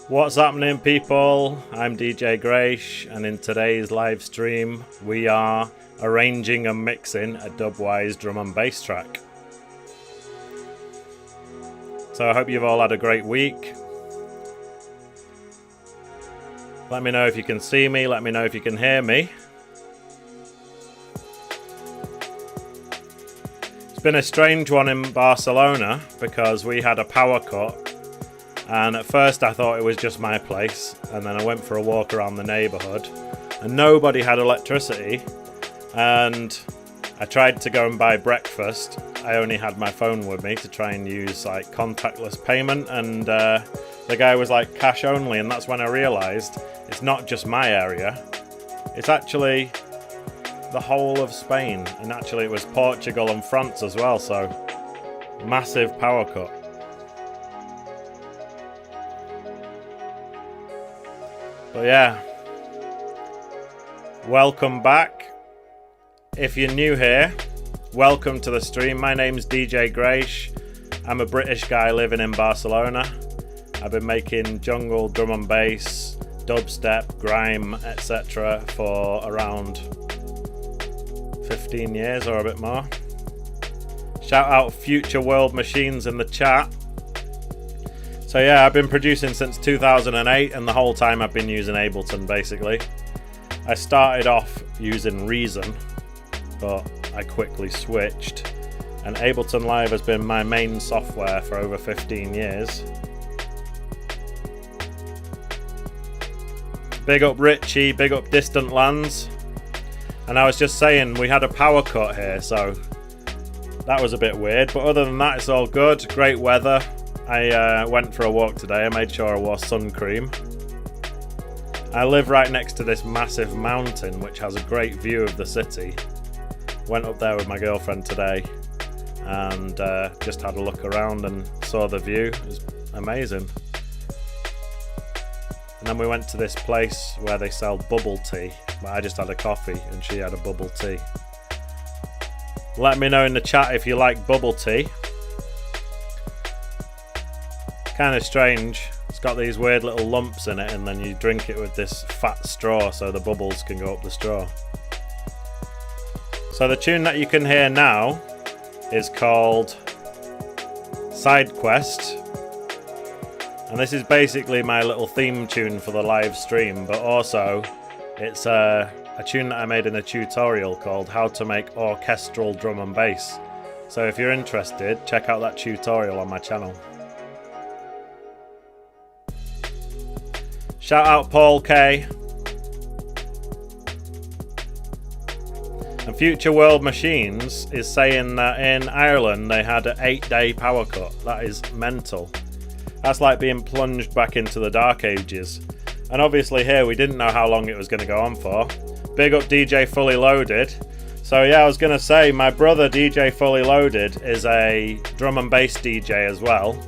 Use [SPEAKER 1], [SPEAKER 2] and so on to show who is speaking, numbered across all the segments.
[SPEAKER 1] What's happening, people? I'm DJ Grace, and in today's live stream we are arranging and mixing a Dubwise drum and bass track. So I hope you've all had a great week. Let me know if you can see me, let me know if you can hear me. It's been a strange one in Barcelona because we had a power cut. And at first I thought it was just my place, and then I went for a walk around the neighbourhood and nobody had electricity, and I tried to go and buy breakfast. I only had my phone with me to try and use like contactless payment, and the guy was like cash only, and that's when I realised it's not just my area, it's actually the whole of Spain, and actually it was Portugal and France as well, so massive power cut. But yeah, welcome back. If you're new here, welcome to the stream. My name's DJ Grace. I'm a British guy living in Barcelona. I've been making jungle, drum and bass, dubstep, grime, etc. for around 15 years or a bit more. Shout out Future World Machines in the chat. So yeah, I've been producing since 2008, and the whole time I've been using Ableton basically. I started off using Reason, but I quickly switched, and Ableton Live has been my main software for over 15 years. Big up Richie, big up Distant Lands. And I was just saying, we had a power cut here, so that was a bit weird, but other than that it's all good. Great weather. I went for a walk today. I made sure I wore sun cream. I live right next to this massive mountain which has a great view of the city. Went up there with my girlfriend today and just had a look around and saw the view. It was amazing. And then we went to this place where they sell bubble tea, but I just had a coffee and she had a bubble tea. Let me know in the chat if you like bubble tea. Kind of strange. It's got these weird little lumps in it, and then you drink it with this fat straw so the bubbles can go up the straw. So the tune that you can hear now is called Side Quest, and this is basically my little theme tune for the live stream, but also it's a tune that I made in a tutorial called How to Make Orchestral Drum and Bass. So if you're interested, check out that tutorial on my channel. Shout out Paul K. And Future World Machines is saying that in Ireland they had an 8-day power cut. That is mental. That's like being plunged back into the dark ages. And obviously here we didn't know how long it was going to go on for. Big up DJ Fully Loaded. So yeah, I was going to say, my brother DJ Fully Loaded is a drum and bass DJ as well.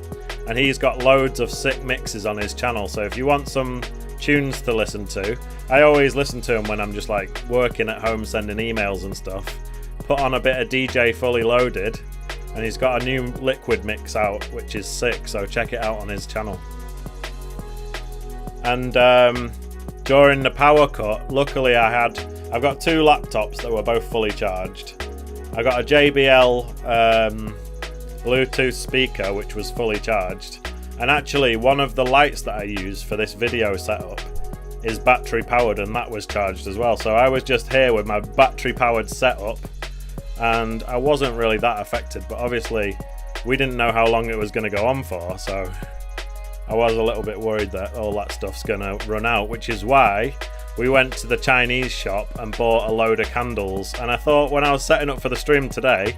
[SPEAKER 1] And he's got loads of sick mixes on his channel, so if you want some tunes to listen to, I always listen to them when I'm just like working at home sending emails and stuff. Put on a bit of DJ Fully Loaded, and he's got a new liquid mix out which is sick, so check it out on his channel. And during the power cut, luckily I've got two laptops that were both fully charged. I got a JBL Bluetooth speaker which was fully charged, and actually one of the lights that I use for this video setup is battery powered, and that was charged as well. So I was just here with my battery powered setup and I wasn't really that affected, but obviously we didn't know how long it was going to go on for, so I was a little bit worried that all that stuff's going to run out, which is why we went to the Chinese shop and bought a load of candles. And I thought, when I was setting up for the stream today,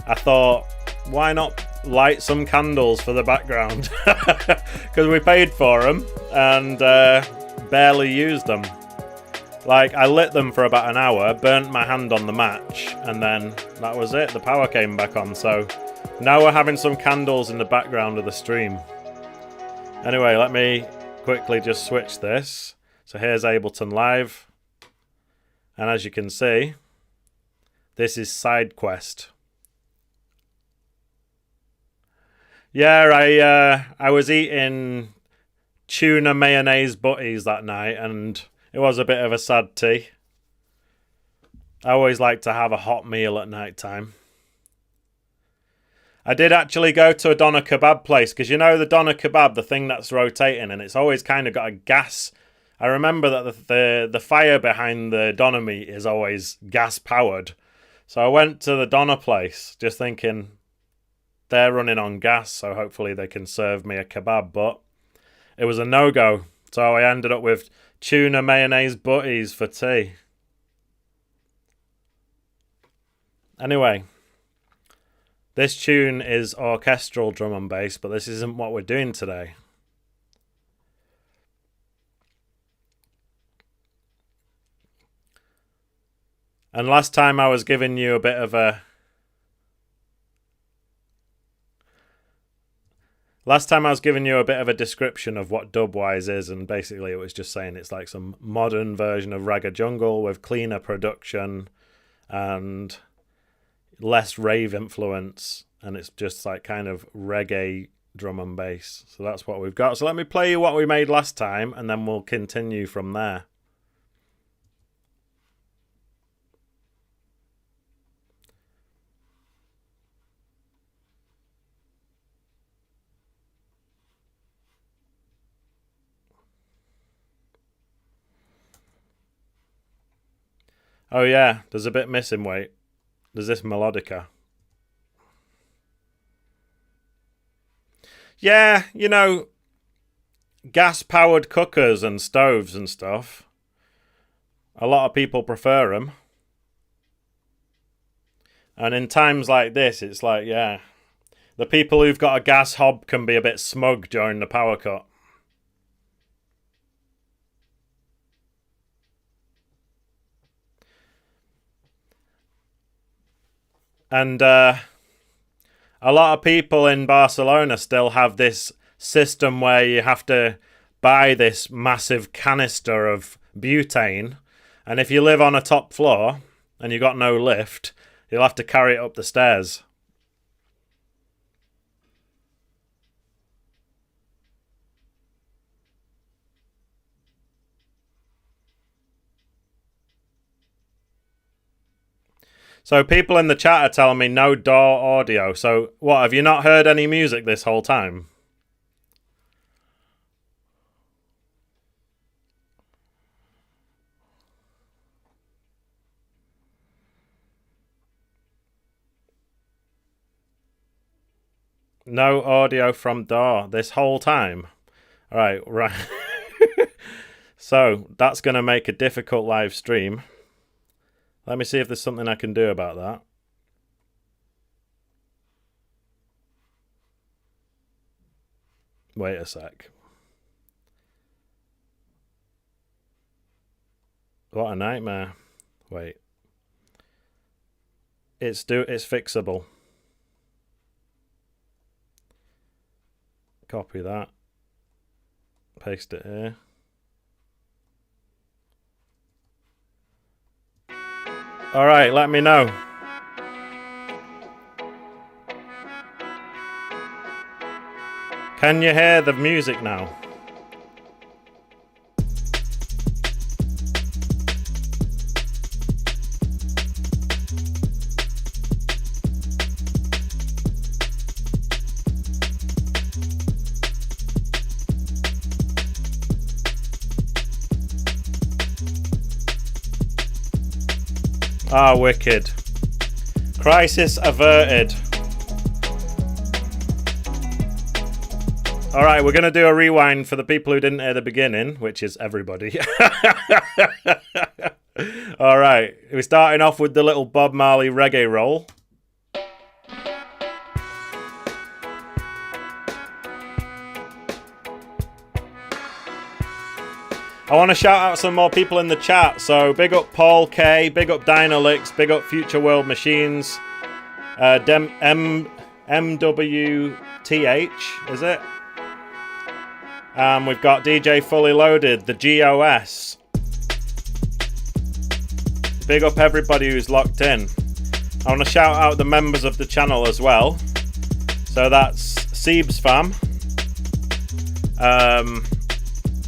[SPEAKER 1] I thought, why not light some candles for the background? Because we paid for them and barely used them. Like, I lit them for about an hour, burnt my hand on the match, and then that was it. The power came back on. So now we're having some candles in the background of the stream. Anyway, let me quickly just switch this. So here's Ableton Live, and as you can see, this is Side Quest. Yeah, I was eating tuna mayonnaise butties that night, and it was a bit of a sad tea. I always like to have a hot meal at night time. I did actually go to a doner kebab place, because you know the doner kebab, the thing that's rotating, and it's always kind of got a gas. I remember that the fire behind the doner meat is always gas powered. So I went to the doner place just thinking they're running on gas, so hopefully they can serve me a kebab, but it was a no-go. So I ended up with tuna mayonnaise butties for tea. Anyway, this tune is orchestral drum and bass, but this isn't what we're doing today. And last time I was giving you a bit of a... description of what Dubwise is, and basically it was just saying it's like some modern version of Ragga Jungle with cleaner production and less rave influence, and it's just like kind of reggae drum and bass. So that's what we've got. So let me play you what we made last time, and then we'll continue from there. Oh yeah, there's a bit missing, wait. There's this melodica. Yeah, you know, gas-powered cookers and stoves and stuff. A lot of people prefer them. And in times like this, it's like, yeah, the people who've got a gas hob can be a bit smug during the power cut. And a lot of people in Barcelona still have this system where you have to buy this massive canister of butane. And if you live on a top floor and you've got no lift, you'll have to carry it up the stairs. So people in the chat are telling me no DAW audio. So what, have you not heard any music this whole time? No audio from DAW this whole time. Right. So that's going to make a difficult live stream. Let me see if there's something I can do about that. Wait a sec. What a nightmare. Wait. It's fixable. Copy that. Paste it here. All right, let me know. Can you hear the music now? Ah, wicked. Crisis averted. Alright, we're going to do a rewind for the people who didn't hear the beginning, which is everybody. Alright, we're starting off with the little Bob Marley reggae roll. I want to shout out some more people in the chat. So big up Paul K, big up Dynalix, big up Future World Machines, MWTH, is it? We've got DJ Fully Loaded, the GOS. Big up everybody who's locked in. I want to shout out the members of the channel as well. So that's Siebes Fam,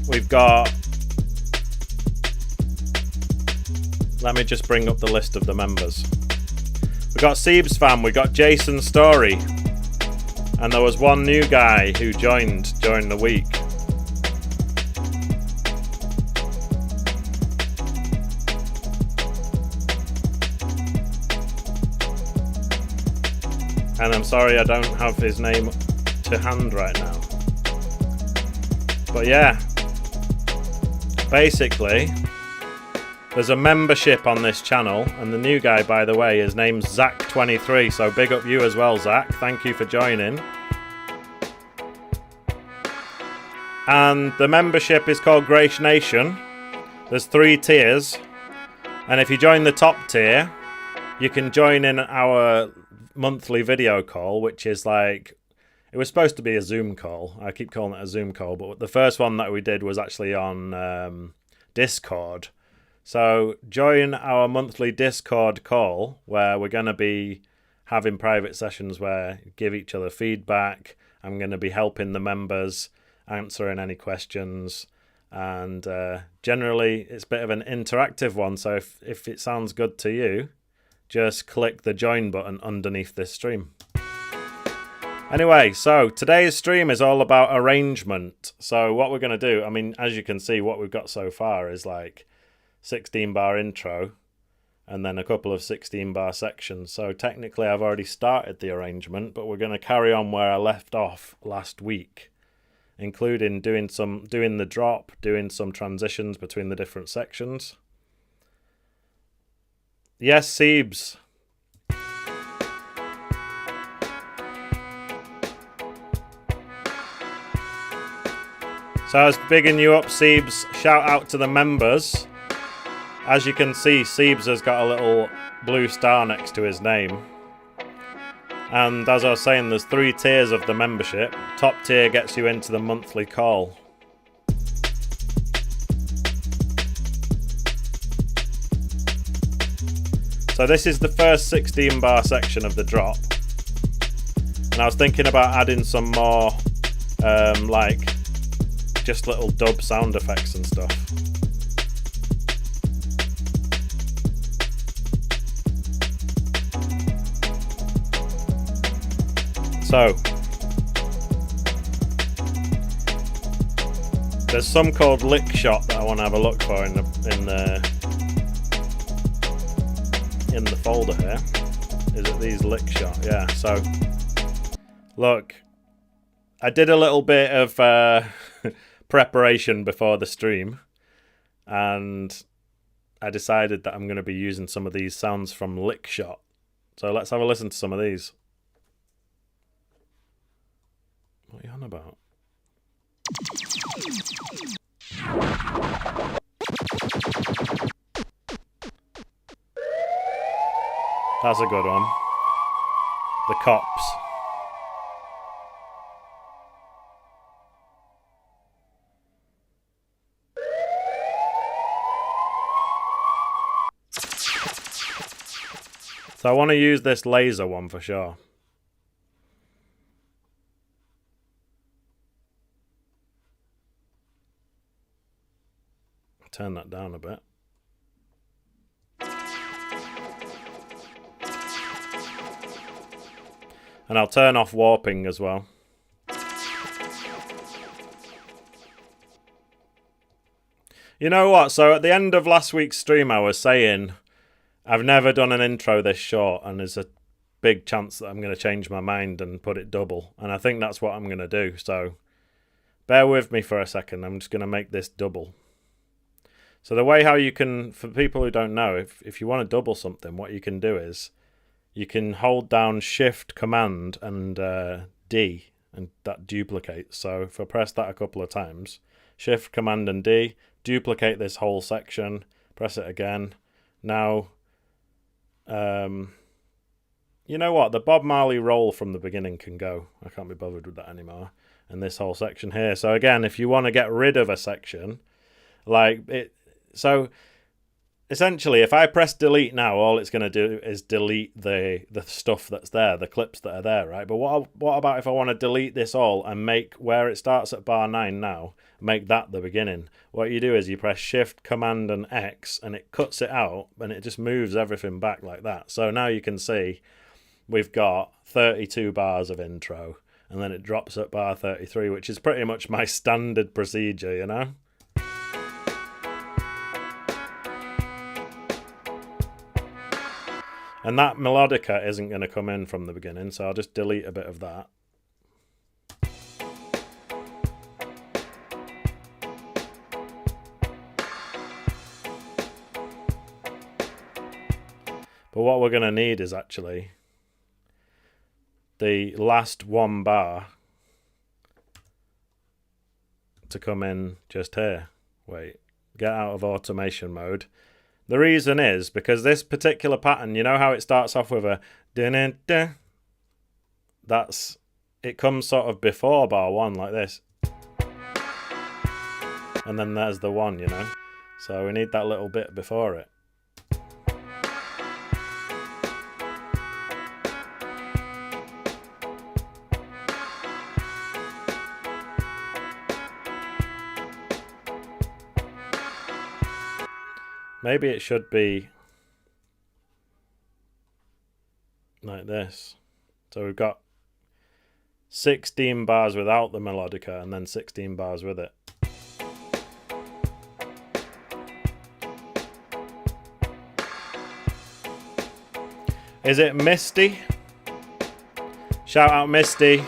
[SPEAKER 1] we've got... Let me just bring up the list of the members. We've got Siebes Fam, we've got Jason Story, and there was one new guy who joined during the week. And I'm sorry I don't have his name to hand right now. But yeah, basically, there's a membership on this channel, and the new guy, by the way, his name's Zach23, so big up you as well, Zach. Thank you for joining. And the membership is called Grace Nation. There's 3 tiers, and if you join the top tier, you can join in our monthly video call, which is like, it was supposed to be a Zoom call. I keep calling it a Zoom call, but the first one that we did was actually on Discord. So join our monthly Discord call where we're going to be having private sessions where we give each other feedback. I'm going to be helping the members, answering any questions, and generally it's a bit of an interactive one. So if it sounds good to you, just click the join button underneath this stream. Anyway, so today's stream is all about arrangement. So what we're going to do, I mean, as you can see, what we've got so far is like 16 bar intro and then a couple of 16 bar sections. So technically I've already started the arrangement, but we're going to carry on where I left off last week, including doing the drop, doing some transitions between the different sections. Yes, Siebes. So I was bigging you up, Siebes. Shout out to the members. As you can see, Siebes has got a little blue star next to his name. And as I was saying, there's 3 tiers of the membership. Top tier gets you into the monthly call. So this is the first 16 bar section of the drop. And I was thinking about adding some more, like, just little dub sound effects and stuff. So, there's some called Lick Shot that I want to have a look for in the folder here. Is it these Lick Shot? Yeah, so look, I did a little bit of preparation before the stream, and I decided that I'm going to be using some of these sounds from Lick Shot. So let's have a listen to some of these. What are you on about? That's a good one. The Cops. So I want to use this laser one for sure. Turn that down a bit. And I'll turn off warping as well. You know what? So at the end of last week's stream I was saying I've never done an intro this short, and there's a big chance that I'm going to change my mind and put it double. And I think that's what I'm going to do. So bear with me for a second. I'm just going to make this double. So the way how you can, for people who don't know, if you want to double something, what you can do is you can hold down Shift, Command, and D, and that duplicates. So if I press that a couple of times, Shift, Command, and D, duplicate this whole section, press it again. Now, you know what? The Bob Marley roll from the beginning can go. I can't be bothered with that anymore. And this whole section here. So again, if you want to get rid of a section, like it, so essentially, if I press delete now, all it's going to do is delete the stuff that's there, the clips that are there, right? But what about if I want to delete this all and make where it starts at bar 9 now, make that the beginning? What you do is you press Shift, Command and X and it cuts it out and it just moves everything back like that. So now you can see we've got 32 bars of intro and then it drops at bar 33, which is pretty much my standard procedure, you know? And that melodica isn't going to come in from the beginning, so I'll just delete a bit of that. But what we're going to need is actually the last one bar to come in just here. Wait, get out of automation mode. The reason is because this particular pattern, you know how it starts off with a da-da-da? It comes sort of before bar 1 like this. And then there's the 1, you know. So we need that little bit before it. Maybe it should be like this. So we've got 16 bars without the melodica and then 16 bars with it. Is it Misty? Shout out Misty.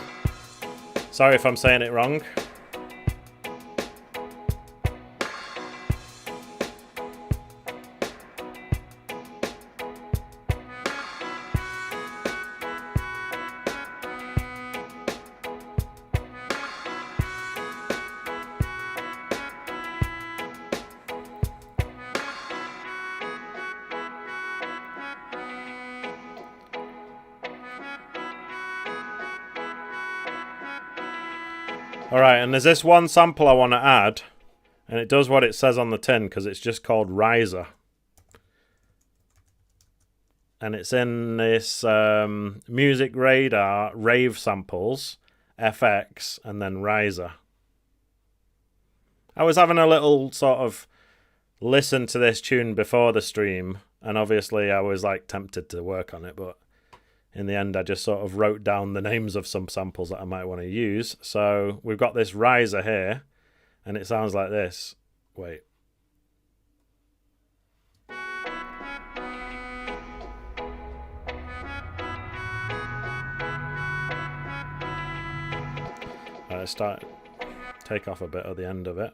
[SPEAKER 1] Sorry if I'm saying it wrong. Alright, and there's this one sample I want to add, and it does what it says on the tin because it's just called Riser. And it's in this Music Radar Rave Samples, FX, and then Riser. I was having a little sort of listen to this tune before the stream, and obviously I was like tempted to work on it, but in the end, I just sort of wrote down the names of some samples that I might want to use. So we've got this riser here, and it sounds like this. Wait. Let's take off a bit at the end of it.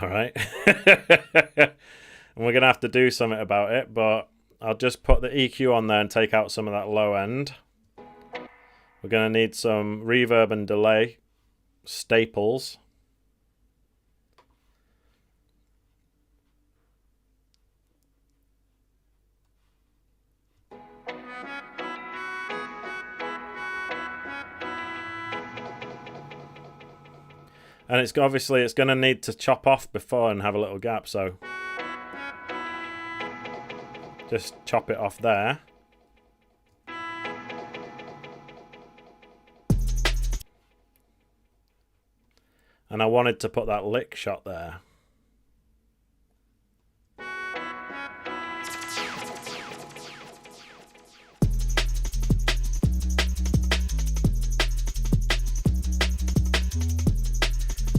[SPEAKER 1] All right. And we're going to have to do something about it, but I'll just put the EQ on there and take out some of that low end. We're going to need some reverb and delay staples. And it's obviously it's going to need to chop off before and have a little gap, so just chop it off there. And I wanted to put that lick shot there.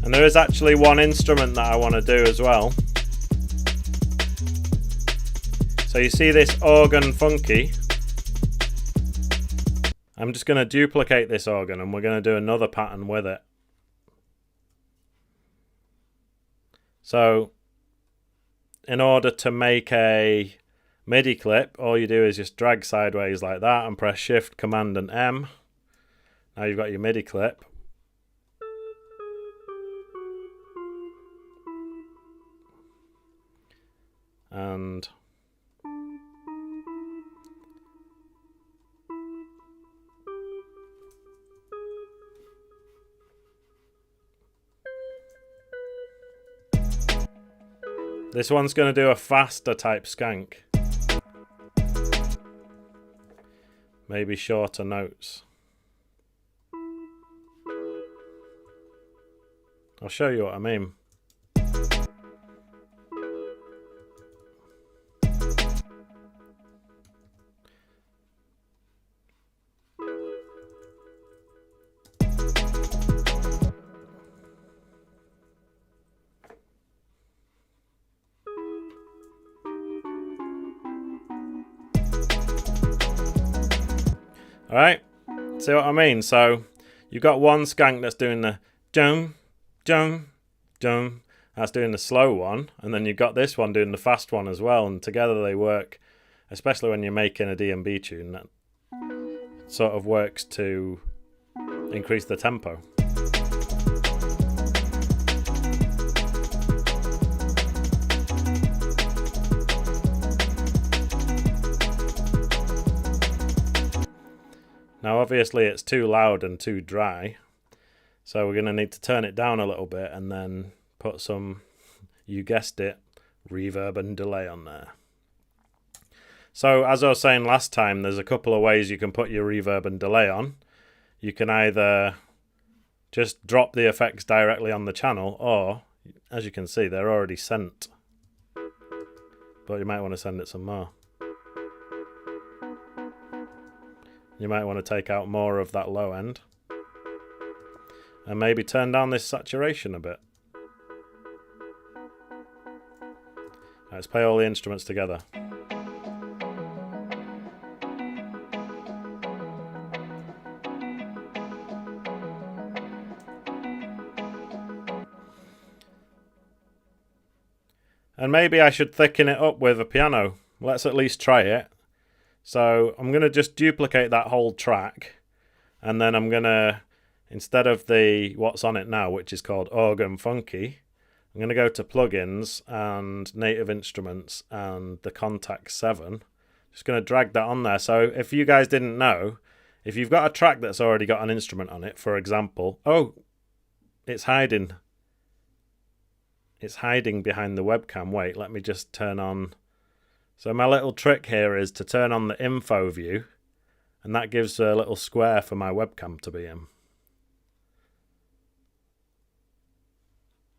[SPEAKER 1] And there is actually one instrument that I want to do as well. So you see this organ funky. I'm just going to duplicate this organ and we're going to do another pattern with it. So in order to make a MIDI clip, all you do is just drag sideways like that and press Shift, Command and M. Now you've got your MIDI clip. And This one's going to do a faster type skank. Maybe shorter notes. I'll show you what I mean. Alright, see what I mean? So, you've got one skank that's doing the jum, jum, jum. That's doing the slow one. And then you've got this one doing the fast one as well. And together they work, especially when you're making a DNB tune, that sort of works to increase the tempo. Now obviously it's too loud and too dry, so we're going to need to turn it down a little bit and then put some, you guessed it, reverb and delay on there. So as I was saying last time, there's a couple of ways you can put your reverb and delay on. You can either just drop the effects directly on the channel, or as you can see they're already sent, but you might want to send it some more. You might want to take out more of that low end. And maybe turn down this saturation a bit. Let's play all the instruments together. And maybe I should thicken it up with a piano. Let's at least try it. So I'm going to just duplicate that whole track, and then I'm going to, instead of the what's on it now, which is called Organ Funky, I'm going to go to Plugins and Native Instruments and the Contact 7. Just going to drag that on there. So if you guys didn't know, if you've got a track that's already got an instrument on it, for example, oh, it's hiding. It's hiding behind the webcam. Wait, let me just turn on. So my little trick here is to turn on the info view, and that gives a little square for my webcam to be in.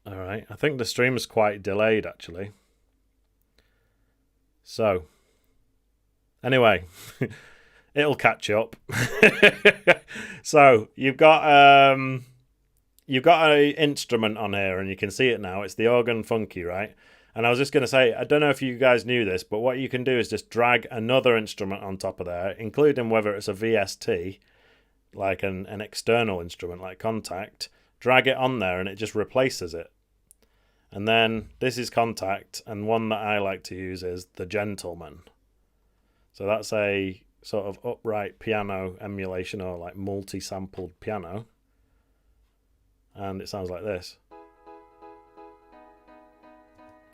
[SPEAKER 1] Alright, I think the stream's quite delayed actually. So, anyway, it'll catch up. So, you've got an instrument on here, and you can see it now. It's the Organ Funky, right? And I was just going to say, I don't know if you guys knew this, but what you can do is just drag another instrument on top of there, including whether it's a VST, like an external instrument like Contact, drag it on there and it just replaces it. And then this is Contact, and one that I like to use is the Gentleman. So that's a sort of upright piano emulation, or like multi-sampled piano. And it sounds like this.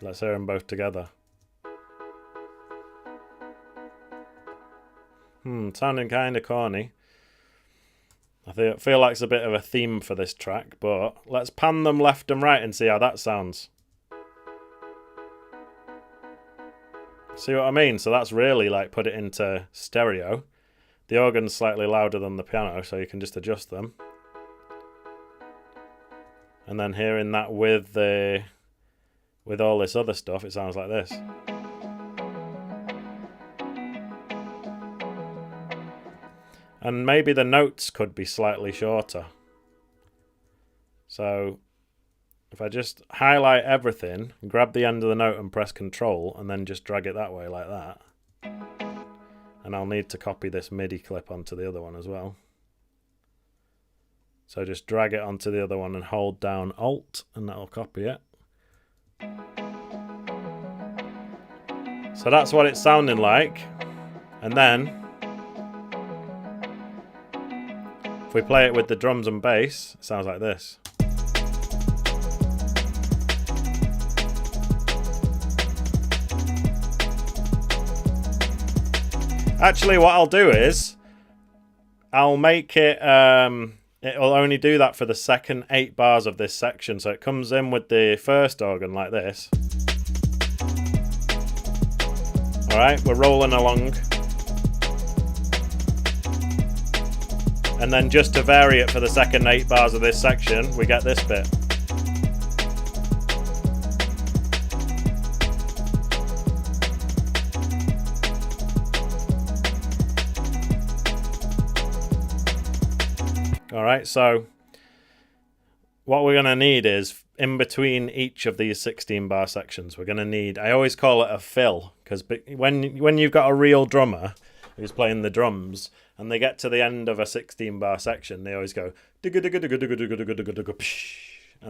[SPEAKER 1] Let's hear them both together. Sounding kind of corny. I feel like it's a bit of a theme for this track, but let's pan them left and right and see how that sounds. See what I mean? So that's really like put it into stereo. The organ's slightly louder than the piano, so you can just adjust them. And then hearing that with all this other stuff, it sounds like this. And maybe the notes could be slightly shorter. So if I just highlight everything, grab the end of the note and press Control, and then just drag it that way like that. And I'll need to copy this MIDI clip onto the other one as well. So just drag it onto the other one and hold down Alt, and that'll copy it. So that's what it's sounding like. And then if we play it with the drums and bass, it sounds like this. Actually, what I'll do is I'll make it it'll only do that for the second 8 bars of this section. So it comes in with the first organ like this. Alright, we're rolling along. And then just to vary it for the second 8 bars of this section, we get this bit. Alright, so what we're going to need is, in between each of these 16 bar sections, we're going to need, I always call it a fill, because when you've got a real drummer who's playing the drums, and they get to the end of a 16 bar section, they always go, and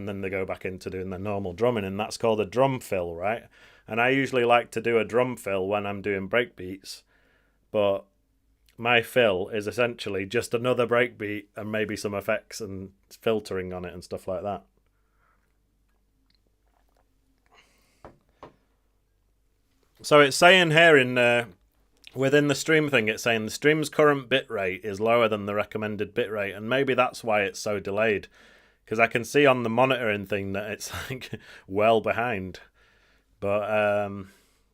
[SPEAKER 1] then they go back into doing their normal drumming, and that's called a drum fill, right? And I usually like to do a drum fill when I'm doing breakbeats, but my fill is essentially just another breakbeat and maybe some effects and filtering on it and stuff like that. So it's saying here in within the stream thing, it's saying the stream's current bitrate is lower than the recommended bitrate, and maybe that's why it's so delayed, because I can see on the monitoring thing that it's like well behind. But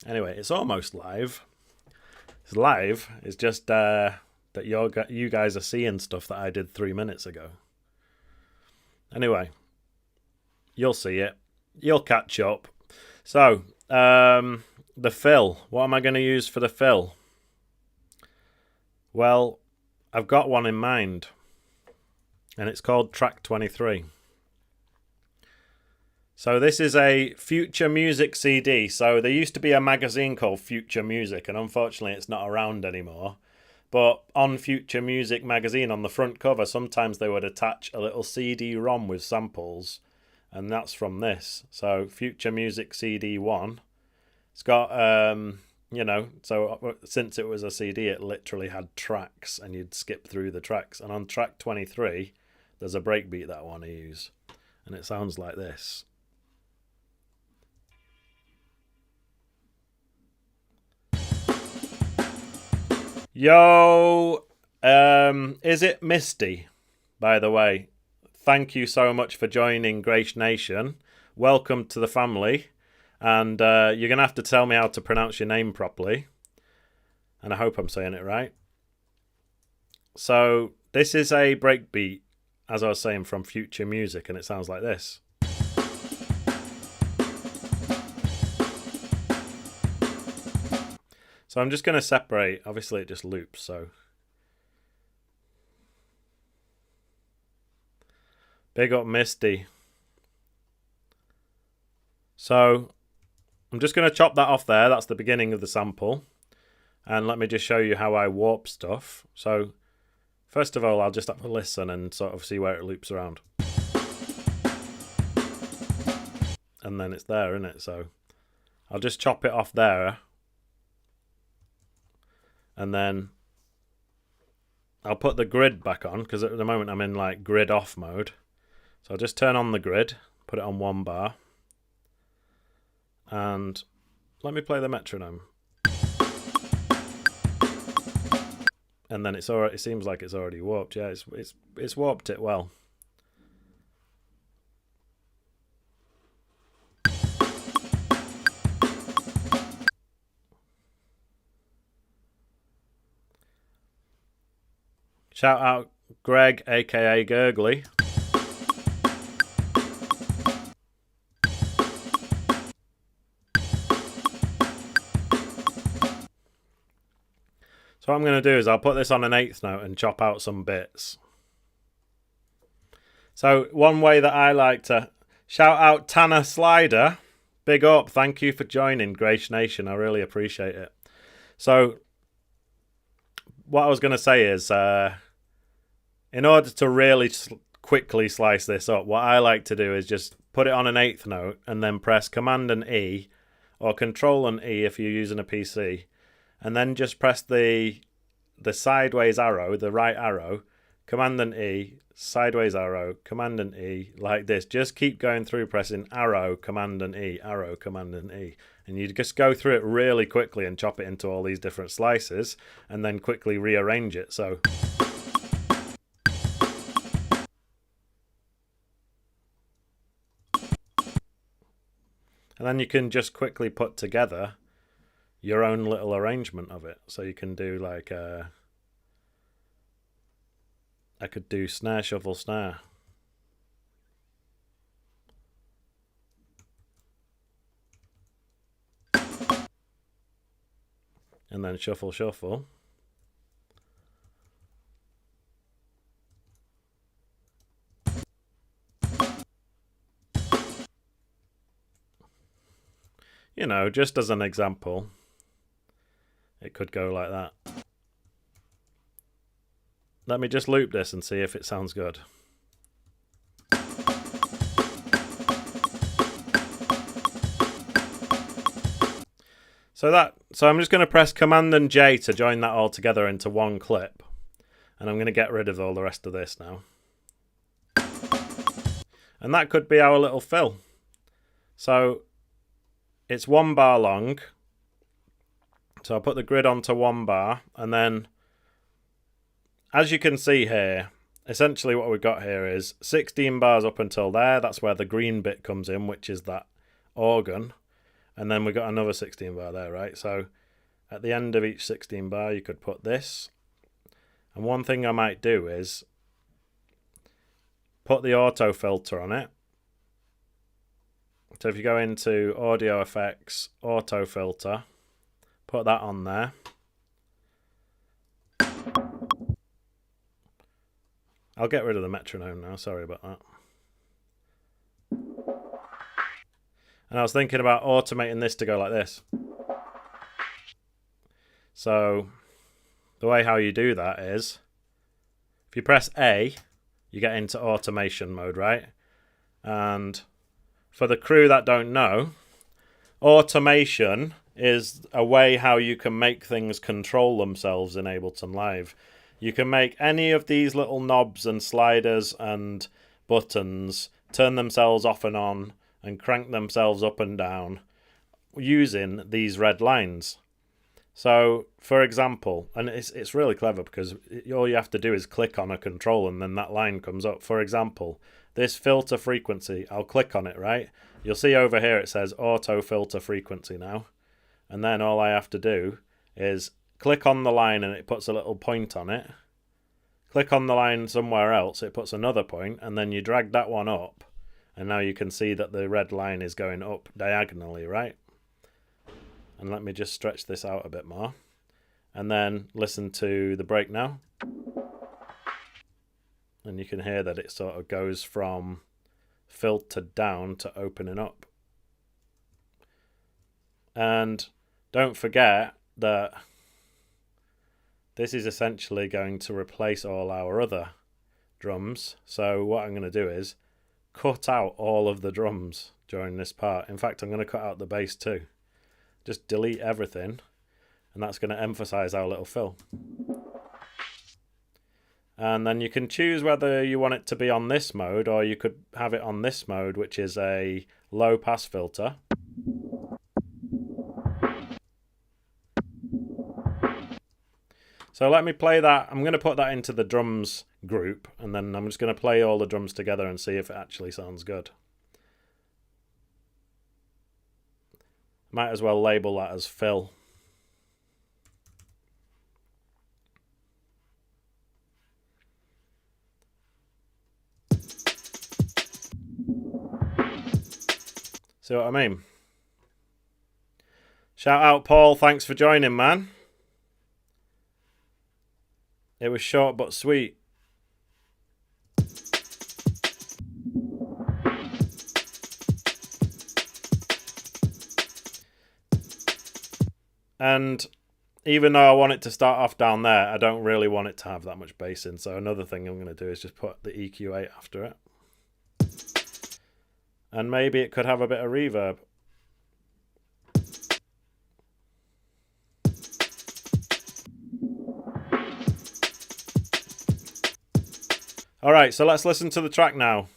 [SPEAKER 1] anyway, it's almost live. It's live. It's just that you guys are seeing stuff that I did 3 minutes ago. Anyway, you'll see it. You'll catch up. So, the fill. What am I going to use for the fill? Well, I've got one in mind, and it's called Track 23. So this is a Future Music CD. So there used to be a magazine called Future Music, and unfortunately it's not around anymore. But on Future Music magazine, on the front cover, sometimes they would attach a little CD-ROM with samples, and that's from this. So Future Music CD 1. It's got, so since it was a CD, it literally had tracks, and you'd skip through the tracks. And on track 23, there's a breakbeat that I want to use, and it sounds like this. Yo, is it Misty, by the way? Thank you so much for joining Grace Nation. Welcome to the family. And you're going to have to tell me how to pronounce your name properly. And I hope I'm saying it right. So this is a breakbeat, as I was saying, from Future Music, and it sounds like this. So I'm just going to separate. Obviously, it just loops, so. Big up Misty. So I'm just going to chop that off there. That's the beginning of the sample. And let me just show you how I warp stuff. So first of all, I'll just have to listen and sort of see where it loops around. And then it's there, isn't it? So I'll just chop it off there. And then I'll put the grid back on, because at the moment I'm in like grid off mode. So I'll just turn on the grid, put it on 1 bar. And let me play the metronome. And then it's already, it seems like it's already warped. Yeah, it's warped it well. Shout out Greg, aka Gurgly. So what I'm going to do is I'll put this on an 8th note and chop out some bits. So one way that I like to shout out Tanner Slider. Big up. Thank you for joining Grace Nation. I really appreciate it. So what I was going to say is in order to really quickly slice this up, what I like to do is just put it on an 8th note and then press Command and E or Control and E if you're using a PC. And then just press the sideways arrow, the right arrow, Command and E, sideways arrow, Command and E, like this. Just keep going through pressing arrow, Command and E, arrow, Command and E. And you just go through it really quickly and chop it into all these different slices and then quickly rearrange it. So and then you can just quickly put together your own little arrangement of it. So you can do like I could do snare, shuffle, snare. And then shuffle, shuffle. You know, just as an example, it could go like that. Let me just loop this and see if it sounds good. So I'm just going to press Command and J to join that all together into one clip. And I'm going to get rid of all the rest of this now. And that could be our little fill. So it's 1 bar long. So I'll put the grid onto 1 bar. And then, as you can see here, essentially what we've got here is 16 bars up until there. That's where the green bit comes in, which is that organ. And then we've got another 16 bar there, right? So at the end of each 16 bar, you could put this. And one thing I might do is put the auto filter on it. So if you go into audio effects, auto filter, put that on there. I'll get rid of the metronome now, sorry about that. And I was thinking about automating this to go like this. So the way how you do that is, if you press A, you get into automation mode, right? And for the crew that don't know, automation is a way how you can make things control themselves in Ableton Live. You can make any of these little knobs and sliders and buttons turn themselves off and on and crank themselves up and down using these red lines. So, for example, and it's really clever because all you have to do is click on a control and then that line comes up. For example, this filter frequency, I'll click on it, right? You'll see over here it says auto filter frequency now. And then all I have to do is click on the line and it puts a little point on it. Click on the line somewhere else, it puts another point, and then you drag that one up. And now you can see that the red line is going up diagonally, right? And let me just stretch this out a bit more. And then listen to the break now. And you can hear that it sort of goes from filtered down to opening up. And don't forget that this is essentially going to replace all our other drums. So what I'm going to do is cut out all of the drums during this part. In fact, I'm going to cut out the bass too. Just delete everything, and that's going to emphasize our little fill. And then you can choose whether you want it to be on this mode, or you could have it on this mode, which is a low pass filter. So let me play that. I'm going to put that into the drums group, and then I'm just going to play all the drums together and see if it actually sounds good. Might as well label that as fill. See what I mean? Shout out Paul, thanks for joining, man. It was short but sweet. And even though I want it to start off down there, I don't really want it to have that much bass in. So another thing I'm going to do is just put the EQ8 after it. And maybe it could have a bit of reverb. Alright, so let's listen to the track now.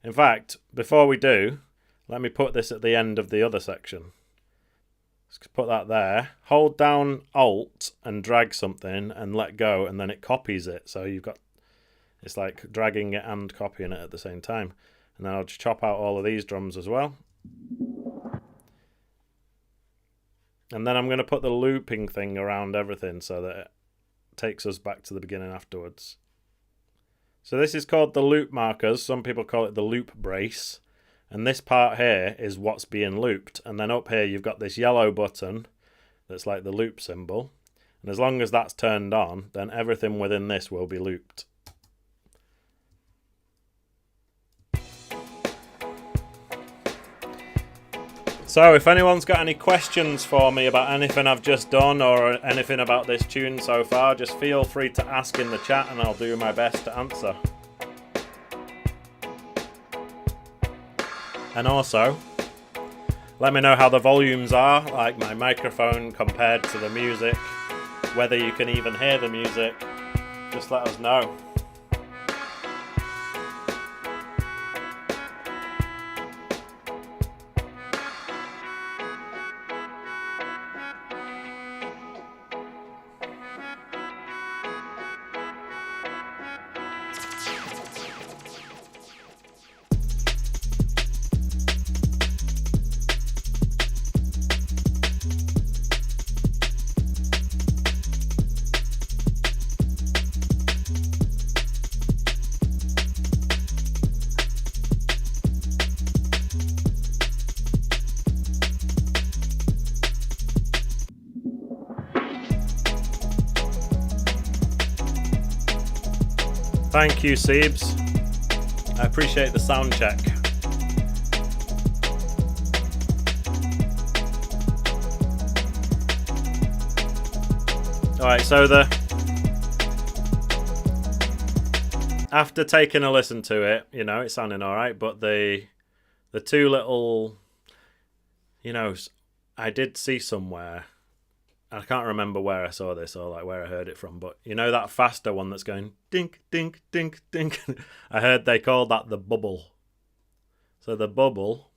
[SPEAKER 1] In fact, before we do, let me put this at the end of the other section. Let's put that there. Hold down Alt and drag something and let go, and then it copies it. So you've got, it's like dragging it and copying it at the same time. And then I'll just chop out all of these drums as well. And then I'm going to put the looping thing around everything so that it takes us back to the beginning afterwards. So this is called the loop markers. Some people call it the loop brace. And this part here is what's being looped. And then up here you've got this yellow button that's like the loop symbol. And as long as that's turned on, then everything within this will be looped. So if anyone's got any questions for me about anything I've just done or anything about this tune so far, just feel free to ask in the chat and I'll do my best to answer. And also, let me know how the volumes are, like my microphone compared to the music, whether you can even hear the music, just let us know. Thank you, Seebs. I appreciate the sound check. Alright, so after taking a listen to it, you know, it's sounding alright, but the two little, you know, I did see somewhere, I can't remember where I saw this or like where I heard it from, but you know that faster one that's going dink, dink, dink, dink? I heard they called that the bubble. So the bubble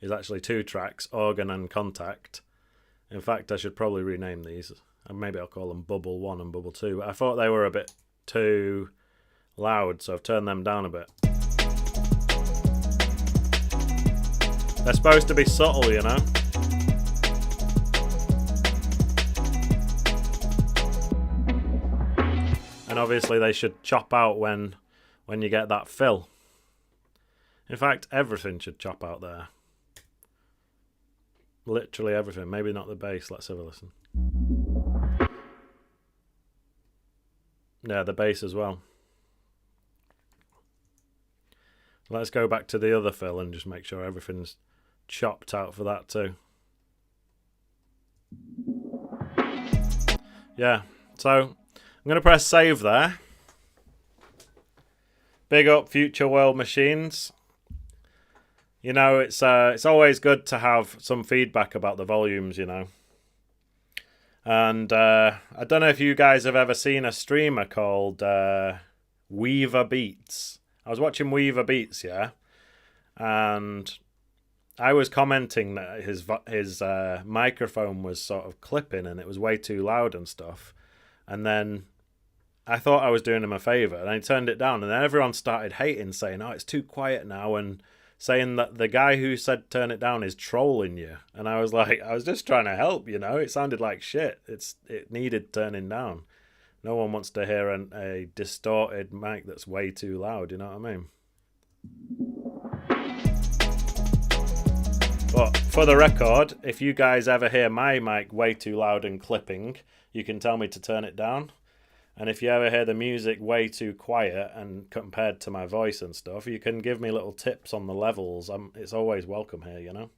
[SPEAKER 1] is actually 2 tracks, organ and contact. In fact, I should probably rename these. Maybe I'll call them bubble 1 and bubble 2. I thought they were a bit too loud, so I've turned them down a bit. They're supposed to be subtle, you know? And obviously they should chop out when you get that fill. In fact, everything should chop out there. Literally everything. Maybe not the bass. Let's have a listen. Yeah, the bass as well. Let's go back to the other fill and just make sure everything's chopped out for that too. Yeah, so I'm going to press save there. Big up Future World Machines. You know, it's always good to have some feedback about the volumes, you know. And I don't know if you guys have ever seen a streamer called Weaver Beats. I was watching Weaver Beats, yeah, and I was commenting that his microphone was sort of clipping and it was way too loud and stuff. And then I thought I was doing him a favour, and I turned it down, and then everyone started hating, saying, "Oh, it's too quiet now," and saying that the guy who said turn it down is trolling you. And I was like, I was just trying to help, you know. It sounded like shit. It needed turning down. No one wants to hear a distorted mic that's way too loud, you know what I mean? But for the record, if you guys ever hear my mic way too loud and clipping, you can tell me to turn it down. And if you ever hear the music way too quiet and compared to my voice and stuff, you can give me little tips on the levels. It's always welcome here, you know.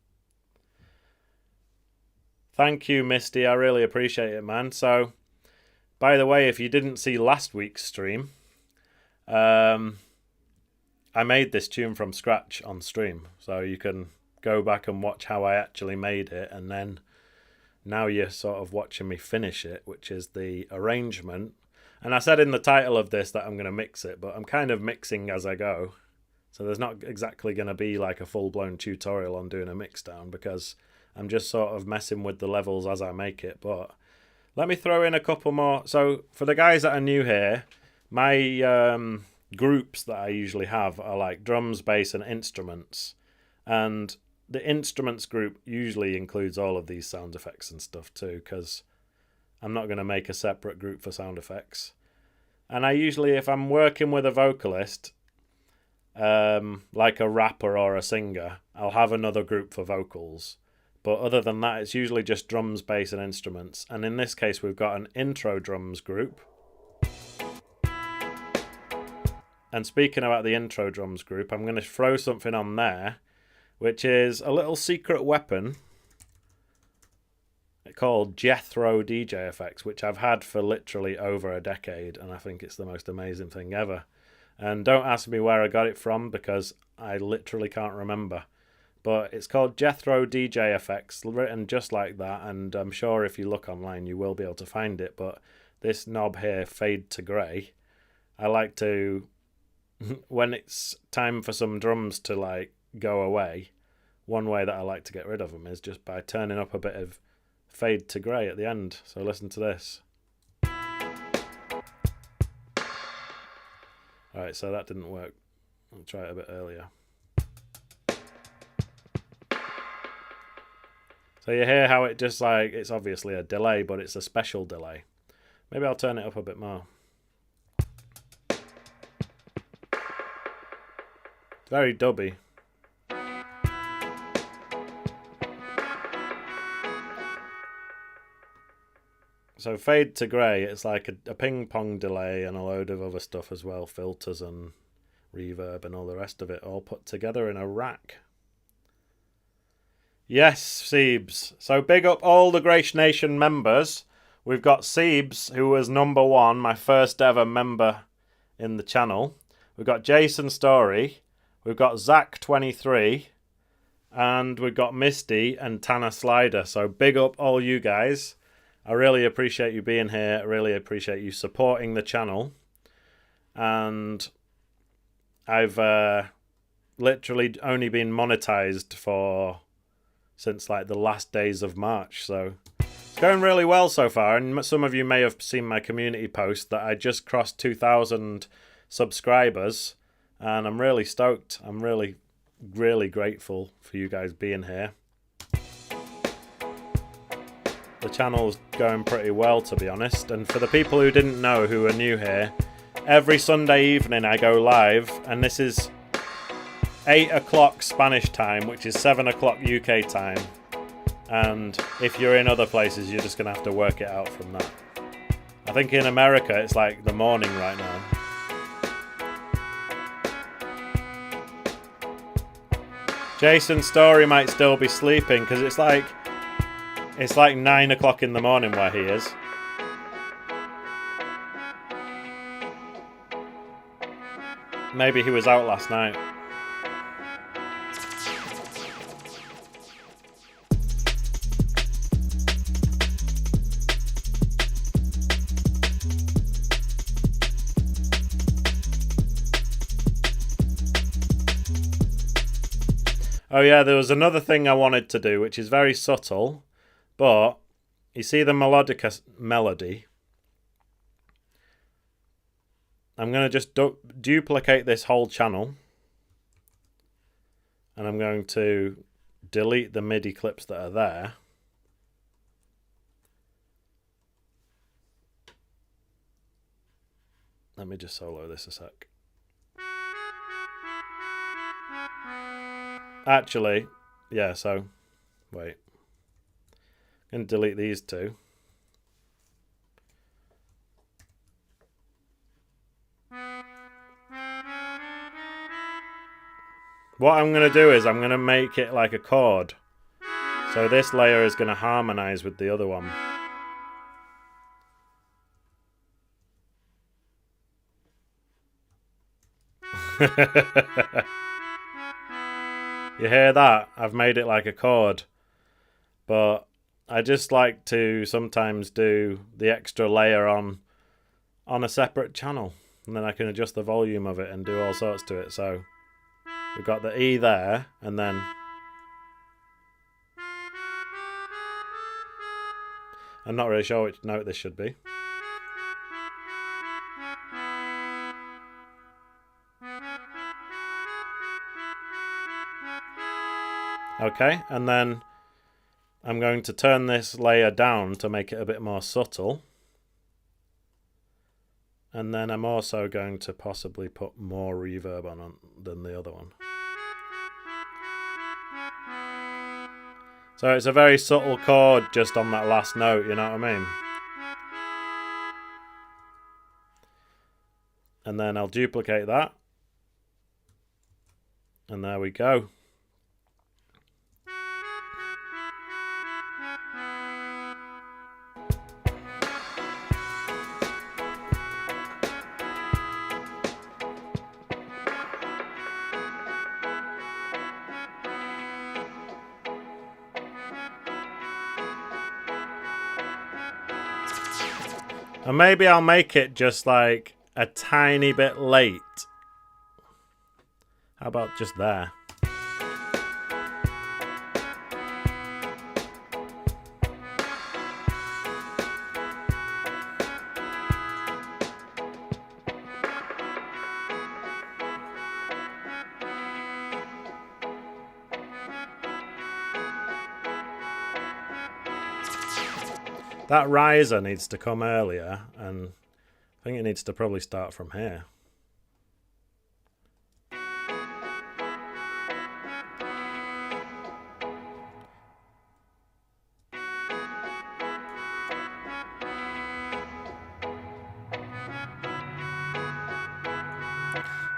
[SPEAKER 1] Thank you, Misty. I really appreciate it, man. So, by the way, if you didn't see last week's stream, I made this tune from scratch on stream. So you can go back and watch how I actually made it. And then now you're sort of watching me finish it, which is the arrangement. And I said in the title of this that I'm going to mix it, but I'm kind of mixing as I go. So there's not exactly going to be like a full-blown tutorial on doing a mix down, because I'm just sort of messing with the levels as I make it. But let me throw in a couple more. So for the guys that are new here, my groups that I usually have are like drums, bass and instruments. And the instruments group usually includes all of these sound effects and stuff too, because I'm not going to make a separate group for sound effects. And I usually, if I'm working with a vocalist, like a rapper or a singer, I'll have another group for vocals. But other than that, it's usually just drums, bass, and instruments. And in this case, we've got an intro drums group. And speaking about the intro drums group, I'm going to throw something on there, which is a little secret weapon called Jethro DJ Effects, which I've had for literally over a decade, and I think it's the most amazing thing ever. And don't ask me where I got it from, because I literally can't remember. But it's called Jethro DJ Effects, written just like that, and I'm sure if you look online you will be able to find it. But this knob here, fade to grey, I like to, when it's time for some drums to like go away, one way that I like to get rid of them is just by turning up a bit of fade to grey at the end. So listen to this. Alright, so that didn't work. I'll try it a bit earlier. So you hear how it just like, it's obviously a delay, but it's a special delay. Maybe I'll turn it up a bit more. It's very dubby. So fade to grey, it's like a ping pong delay and a load of other stuff as well, filters and reverb and all the rest of it, all put together in a rack. Yes, Seebs. So big up all the Grace Nation members. We've got Seebs, who was #1, my first ever member in the channel. We've got Jason Story. We've got Zach23. And we've got Misty and Tanner Slider. So big up all you guys. I really appreciate you being here. I really appreciate you supporting the channel. And I've literally only been monetized since like the last days of March. So it's going really well so far. And some of you may have seen my community post that I just crossed 2,000 subscribers. And I'm really stoked. I'm really, really grateful for you guys being here. The channel's going pretty well, to be honest. And for the people who didn't know, who are new here, every Sunday evening I go live, and this is 8 o'clock Spanish time, which is 7 o'clock UK time. And if you're in other places, you're just going to have to work it out from that. I think in America it's like the morning right now. Jason's Story might still be sleeping, because it's like 9 o'clock in the morning where he is. Maybe he was out last night. Oh yeah, there was another thing I wanted to do, which is very subtle. But you see the melody. I'm going to just duplicate this whole channel. And I'm going to delete the MIDI clips that are there. Let me just solo this a sec. Actually, yeah, so wait. I'm going to delete these two. What I'm going to do is I'm going to make it like a chord. So this layer is going to harmonize with the other one. You hear that? I've made it like a chord. But I just like to sometimes do the extra layer on a separate channel, and then I can adjust the volume of it and do all sorts to it. So we've got the E there, and then I'm not really sure which note this should be. Okay, and then I'm going to turn this layer down to make it a bit more subtle. And then I'm also going to possibly put more reverb on than the other one. So it's a very subtle chord just on that last note, you know what I mean? And then I'll duplicate that. And there we go. And maybe I'll make it just like a tiny bit late. How about just there? That riser needs to come earlier, and I think it needs to probably start from here.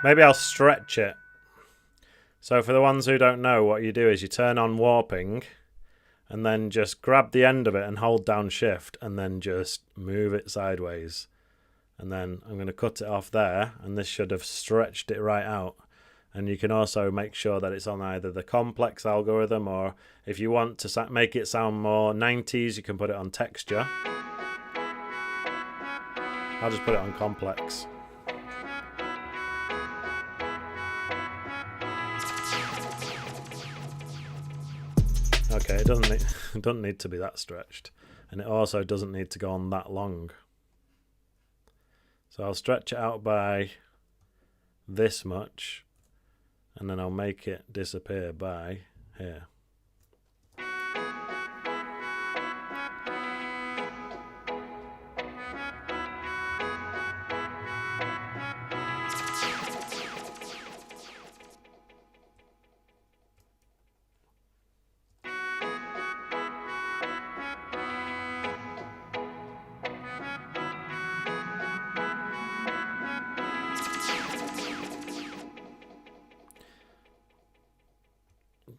[SPEAKER 1] Maybe I'll stretch it. So for the ones who don't know, what you do is you turn on warping and then just grab the end of it and hold down shift and then just move it sideways. And then I'm going to cut it off there, and this should have stretched it right out. And you can also make sure that it's on either the complex algorithm, or if you want to make it sound more 90s, you can put it on texture. I'll just put it on complex. Okay, it doesn't need to be that stretched, and it also doesn't need to go on that long. So I'll stretch it out by this much, and then I'll make it disappear by here.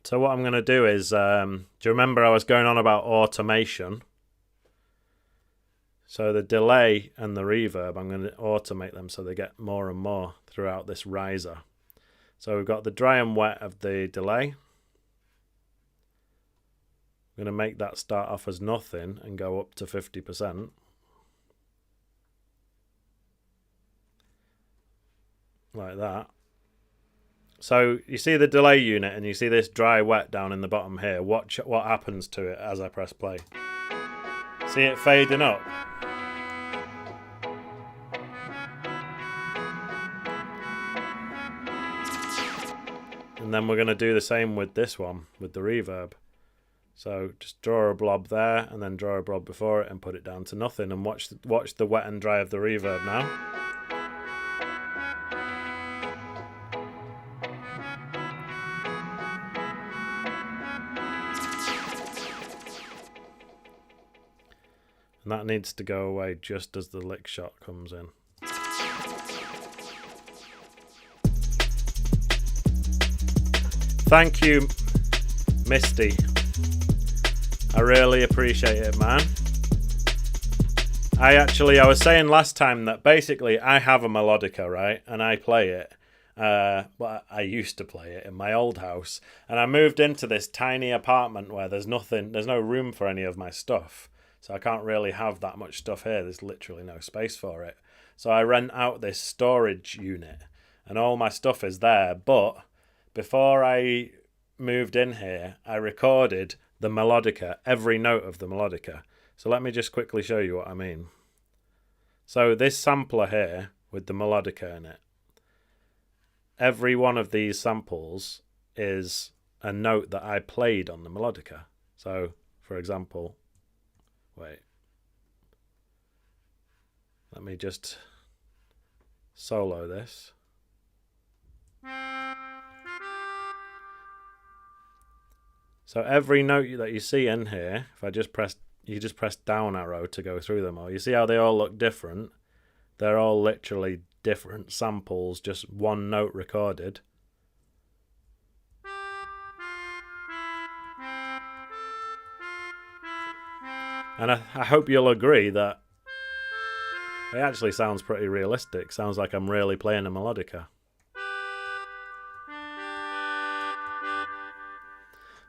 [SPEAKER 1] So what I'm going to do is, do you remember I was going on about automation? So the delay and the reverb, I'm going to automate them so they get more and more throughout this riser. So we've got the dry and wet of the delay. I'm going to make that start off as nothing and go up to 50%. Like that. So you see the delay unit and you see this dry wet down in the bottom here. Watch what happens to it as I press play. See it fading up? And then we're going to do the same with this one, with the reverb. So just draw a blob there and then draw a blob before it and put it down to nothing, and watch the wet and dry of the reverb now. And that needs to go away just as the lick shot comes in. Thank you, Misty. I really appreciate it, man. I was saying last time that basically I have a melodica, right? And I play it. Well, I used to play it in my old house. And I moved into this tiny apartment where there's no room for any of my stuff. So I can't really have that much stuff here. There's literally no space for it. So I rent out this storage unit and all my stuff is there. But before I moved in here, I recorded the melodica, every note of the melodica. So let me just quickly show you what I mean. So this sampler here with the melodica in it, every one of these samples is a note that I played on the melodica. So, for example, wait, let me just solo this. So every note that you see in here, if I just press, you just press down arrow to go through them all. You see how they all look different? They're all literally different samples, just one note recorded. And I hope you'll agree that it actually sounds pretty realistic. Sounds like I'm really playing a melodica.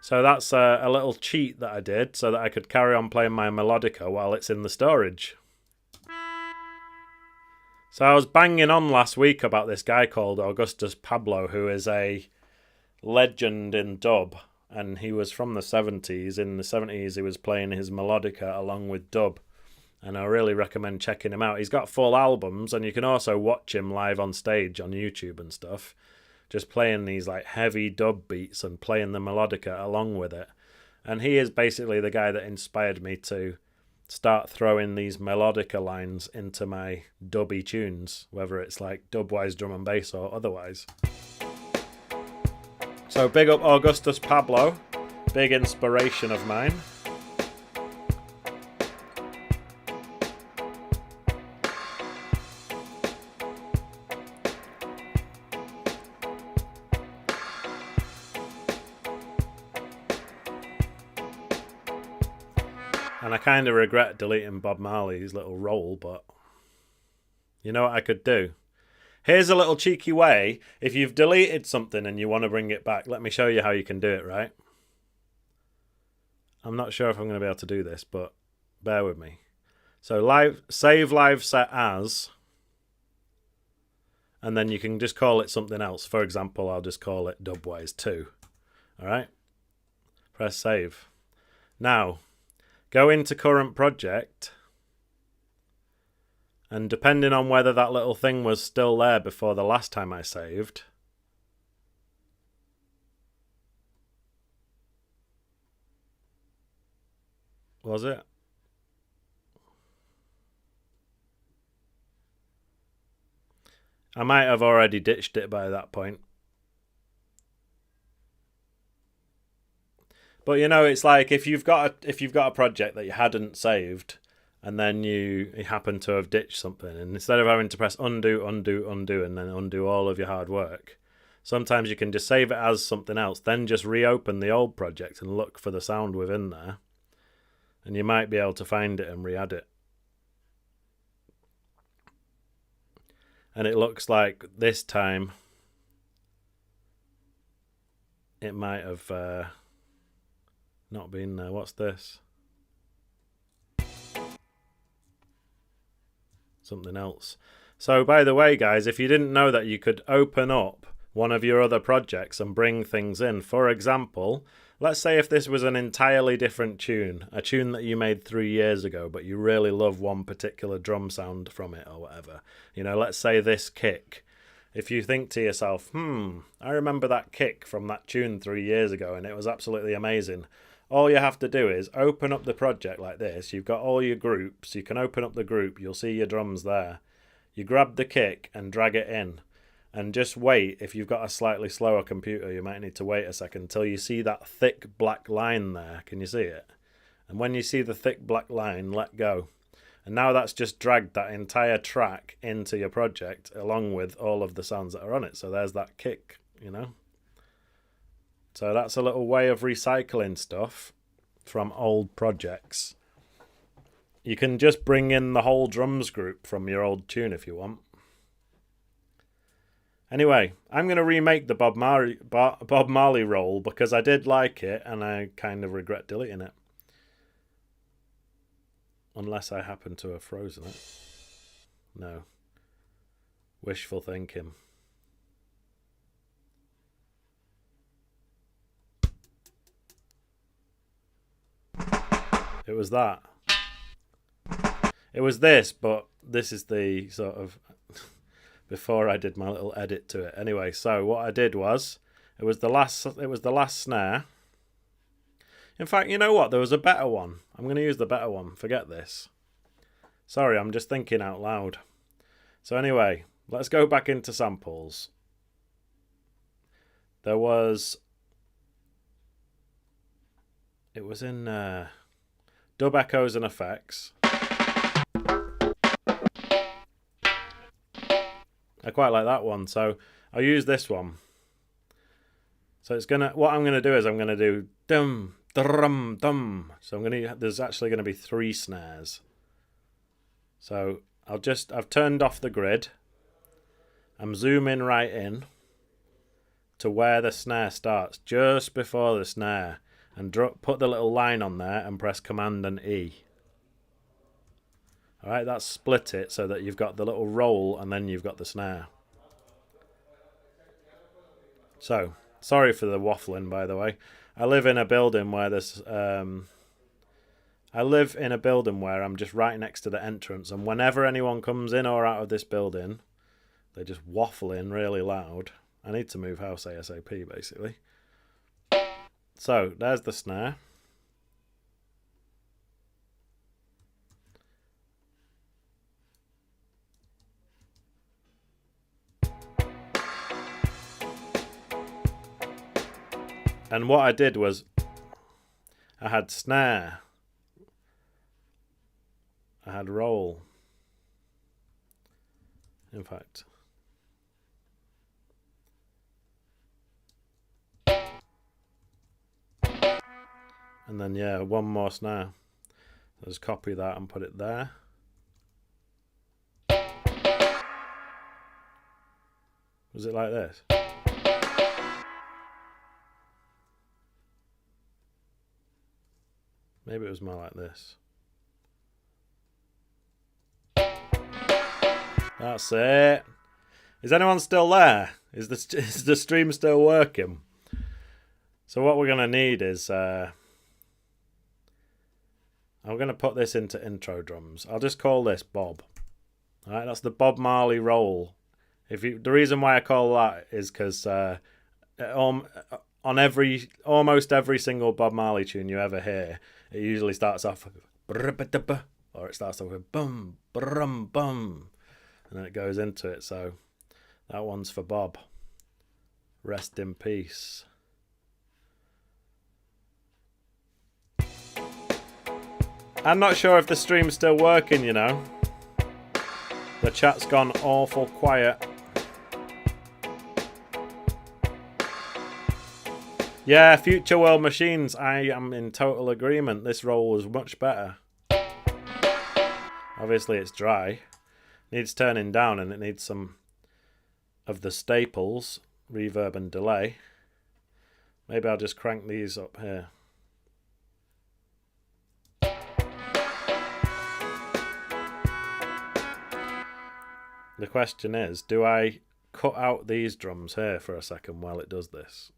[SPEAKER 1] So that's a little cheat that I did so that I could carry on playing my melodica while it's in the storage. So I was banging on last week about this guy called Augustus Pablo, who is a legend in dub. And he was from the 70s. In the 70s, he was playing his melodica along with dub. And I really recommend checking him out. He's got full albums, and you can also watch him live on stage on YouTube and stuff. Just playing these like heavy dub beats and playing the melodica along with it. And he is basically the guy that inspired me to start throwing these melodica lines into my dubby tunes, whether it's like Dubwise Drum and Bass or otherwise. So big up Augustus Pablo, big inspiration of mine. And I kind of regret deleting Bob Marley's little roll, but you know what I could do? Here's a little cheeky way. If you've deleted something and you want to bring it back, let me show you how you can do it, right? I'm not sure if I'm going to be able to do this, but bear with me. So save live set as, and then you can just call it something else. For example, I'll just call it Dubwise 2. All right? Press save. Now, go into current project, and depending on whether that little thing was still there before the last time I saved, was it? I might have already ditched it by that point. But you know, it's like if you've got a project that you hadn't saved, and then you happen to have ditched something, and instead of having to press undo, undo, undo, and then undo all of your hard work, sometimes you can just save it as something else, then just reopen the old project and look for the sound within there, and you might be able to find it and re-add it. And it looks like this time it might have not been there. What's this? Something else. So by the way, guys, if you didn't know that you could open up one of your other projects and bring things in, for example, let's say if this was an entirely different tune, a tune that you made 3 years ago, but you really love one particular drum sound from it or whatever. You know, let's say this kick. If you think to yourself, I remember that kick from that tune 3 years ago and it was absolutely amazing. All you have to do is open up the project like this. You've got all your groups. You can open up the group. You'll see your drums there. You grab the kick and drag it in. And just wait. If you've got a slightly slower computer, you might need to wait a second until you see that thick black line there. Can you see it? And when you see the thick black line, let go. And now that's just dragged that entire track into your project along with all of the sounds that are on it. So there's that kick, you know. So that's a little way of recycling stuff from old projects. You can just bring in the whole drums group from your old tune if you want. Anyway, I'm going to remake the Bob Marley roll because I did like it and I kind of regret deleting it. Unless I happen to have frozen it. No. Wishful thinking. It was that. It was this, but this is the sort of before I did my little edit to it. Anyway, so what I did was It was the last snare. In fact, you know what? There was a better one. I'm going to use the better one. Forget this. Sorry, I'm just thinking out loud. So anyway, let's go back into samples. There was... It was in Dub Echoes and Effects. I quite like that one, so I'll use this one. So it's gonna. What I'm gonna do is I'm gonna do dum drum dum. So there's actually gonna be 3 snares. So I've turned off the grid. I'm zooming right in to where the snare starts, just before the snare, and put the little line on there and press Command and E. Alright, that's split it so that you've got the little roll and then you've got the snare. So, sorry for the waffling, by the way. I live in a building where I'm just right next to the entrance, and whenever anyone comes in or out of this building, they just waffle in really loud. I need to move house ASAP, basically. So, there's the snare. And what I did was, I had snare, I had roll, in fact. And then, yeah, one more snare. So just copy that and put it there. Was it like this? Maybe it was more like this. That's it. Is anyone still there? Is the stream still working? So what we're going to need is... I'm going to put this into intro drums. I'll just call this Bob. Alright, that's the Bob Marley roll. The reason why I call that is because on almost every single Bob Marley tune you ever hear, it usually starts off with, or it starts off with bum brum bum, and then it goes into it. So that one's for Bob. Rest in peace. I'm not sure if the stream's still working, you know. The chat's gone awful quiet. Yeah, Future World Machines, I am in total agreement. This roll was much better. Obviously it's dry. Needs turning down, and it needs some of the staples, reverb and delay. Maybe I'll just crank these up here. The question is, do I cut out these drums here for a second while it does this?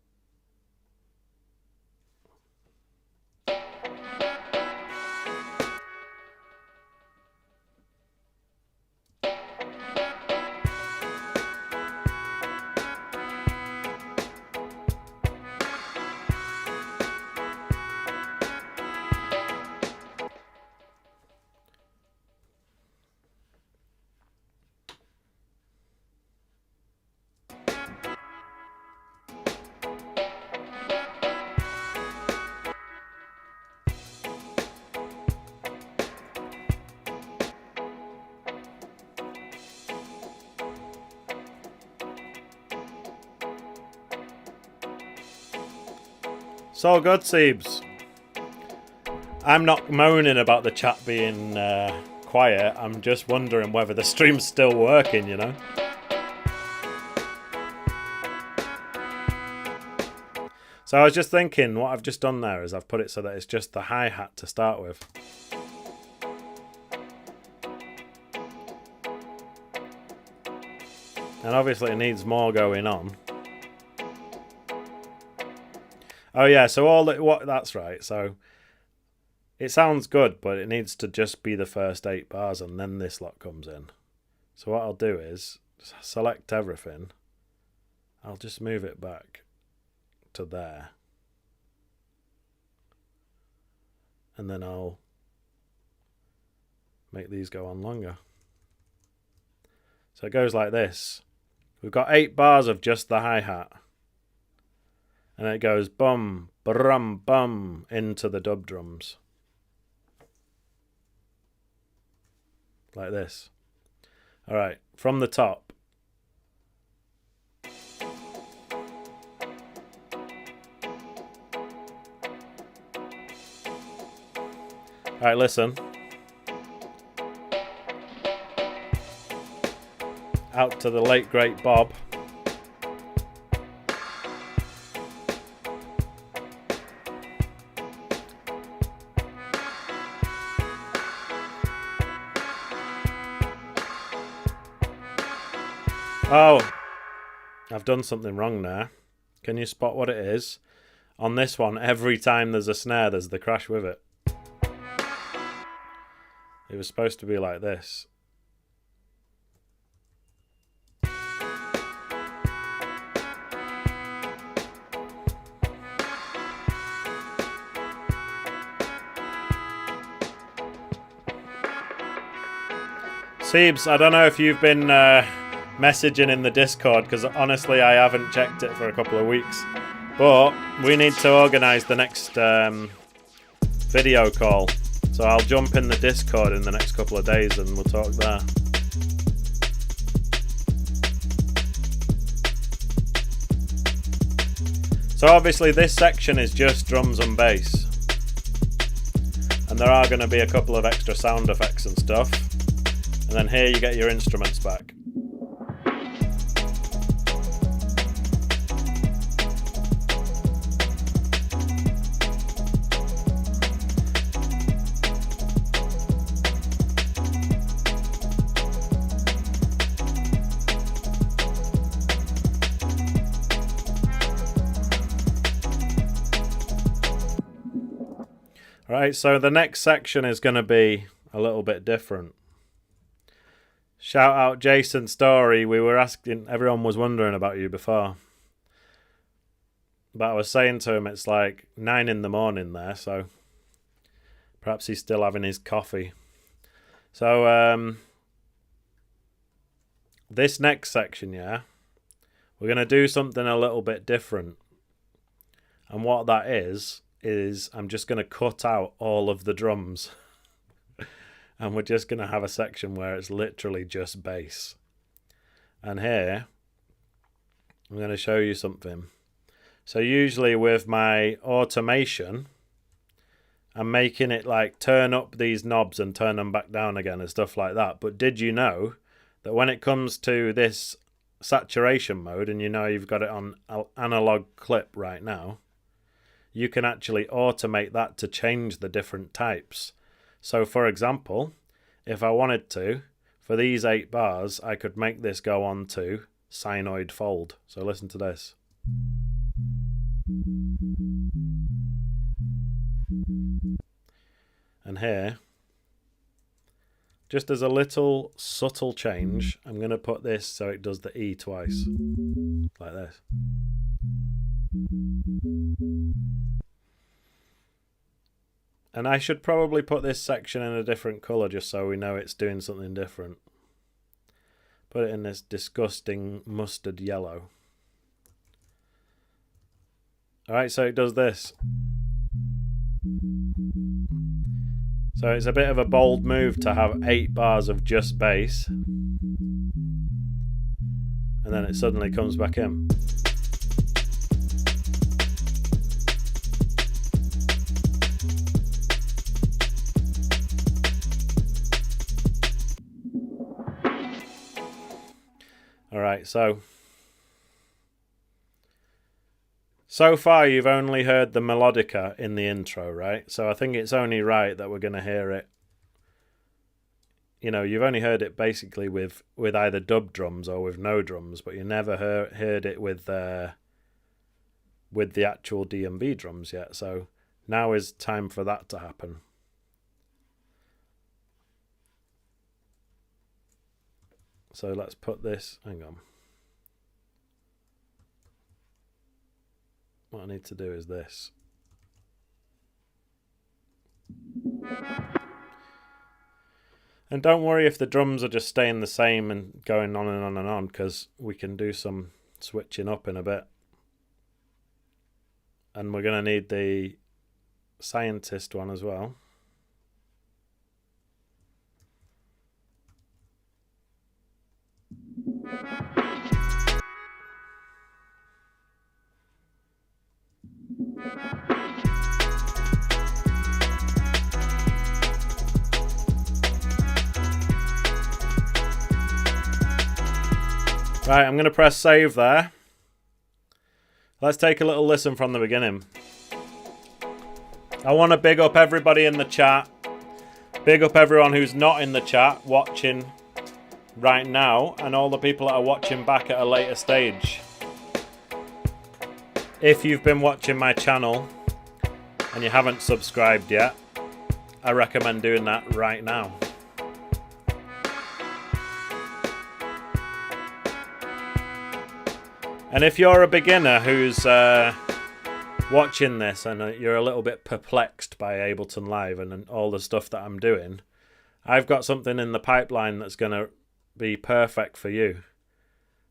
[SPEAKER 1] It's all good, Seebs. I'm not moaning about the chat being quiet. I'm just wondering whether the stream's still working, you know. So I was just thinking, what I've just done there is I've put it so that it's just the hi-hat to start with. And obviously it needs more going on. Oh yeah, so that's right. So it sounds good, but it needs to just be the first 8 bars and then this lot comes in. So what I'll do is select everything. I'll just move it back to there. And then I'll make these go on longer. So it goes like this. We've got 8 bars of just the hi-hat. And it goes bum, brum, bum into the dub drums. Like this. Alright, from the top. Alright, listen. Out to the late great Bob. Oh, I've done something wrong there. Can you spot what it is? On this one, every time there's a snare, there's the crash with it. It was supposed to be like this. Seebs, I don't know if you've been messaging in the Discord, because honestly I haven't checked it for a couple of weeks. But we need to organise the next video call. So I'll jump in the Discord in the next couple of days and we'll talk there. So obviously this section is just drums and bass. And there are going to be a couple of extra sound effects and stuff. And then here you get your instruments back. Right, so the next section is going to be a little bit different. Shout out Jason Story. We were asking, everyone was wondering about you before. But I was saying to him it's like 9 in the morning there, so perhaps he's still having his coffee. So this next section, yeah, we're going to do something a little bit different. And what that is I'm just going to cut out all of the drums. And we're just going to have a section where it's literally just bass. And here, I'm going to show you something. So usually with my automation, I'm making it like turn up these knobs and turn them back down again and stuff like that. But did you know that when it comes to this saturation mode, and you know you've got it on analog clip right now, you can actually automate that to change the different types. So for example, if I wanted to, for these 8 bars, I could make this go on to sinoid fold. So listen to this. And here, just as a little subtle change, I'm going to put this so it does the E twice, like this. And I should probably put this section in a different colour just so we know it's doing something different. Put it in this disgusting mustard yellow. Alright, so it does this. So it's a bit of a bold move to have 8 bars of just bass. And then it suddenly comes back in. Alright, so far you've only heard the melodica in the intro, right? So I think it's only right that we're going to hear it. You know, you've only heard it basically with either dub drums or with no drums, but you never heard it with the actual DNB drums yet. So now is time for that to happen. So let's put this, hang on. what I need to do is this. And don't worry if the drums are just staying the same and going on and on and on, because we can do some switching up in a bit. And we're going to need the scientist one as well. Right, I'm going to press save there. Let's take a little listen from the beginning. I want to big up everybody in the chat. Big up everyone who's not in the chat watching right now, and all the people that are watching back at a later stage. If you've been watching my channel and you haven't subscribed yet, I recommend doing that right now. And if you're a beginner who's watching this and you're a little bit perplexed by Ableton Live and all the stuff that I'm doing, I've got something in the pipeline that's going to be perfect for you.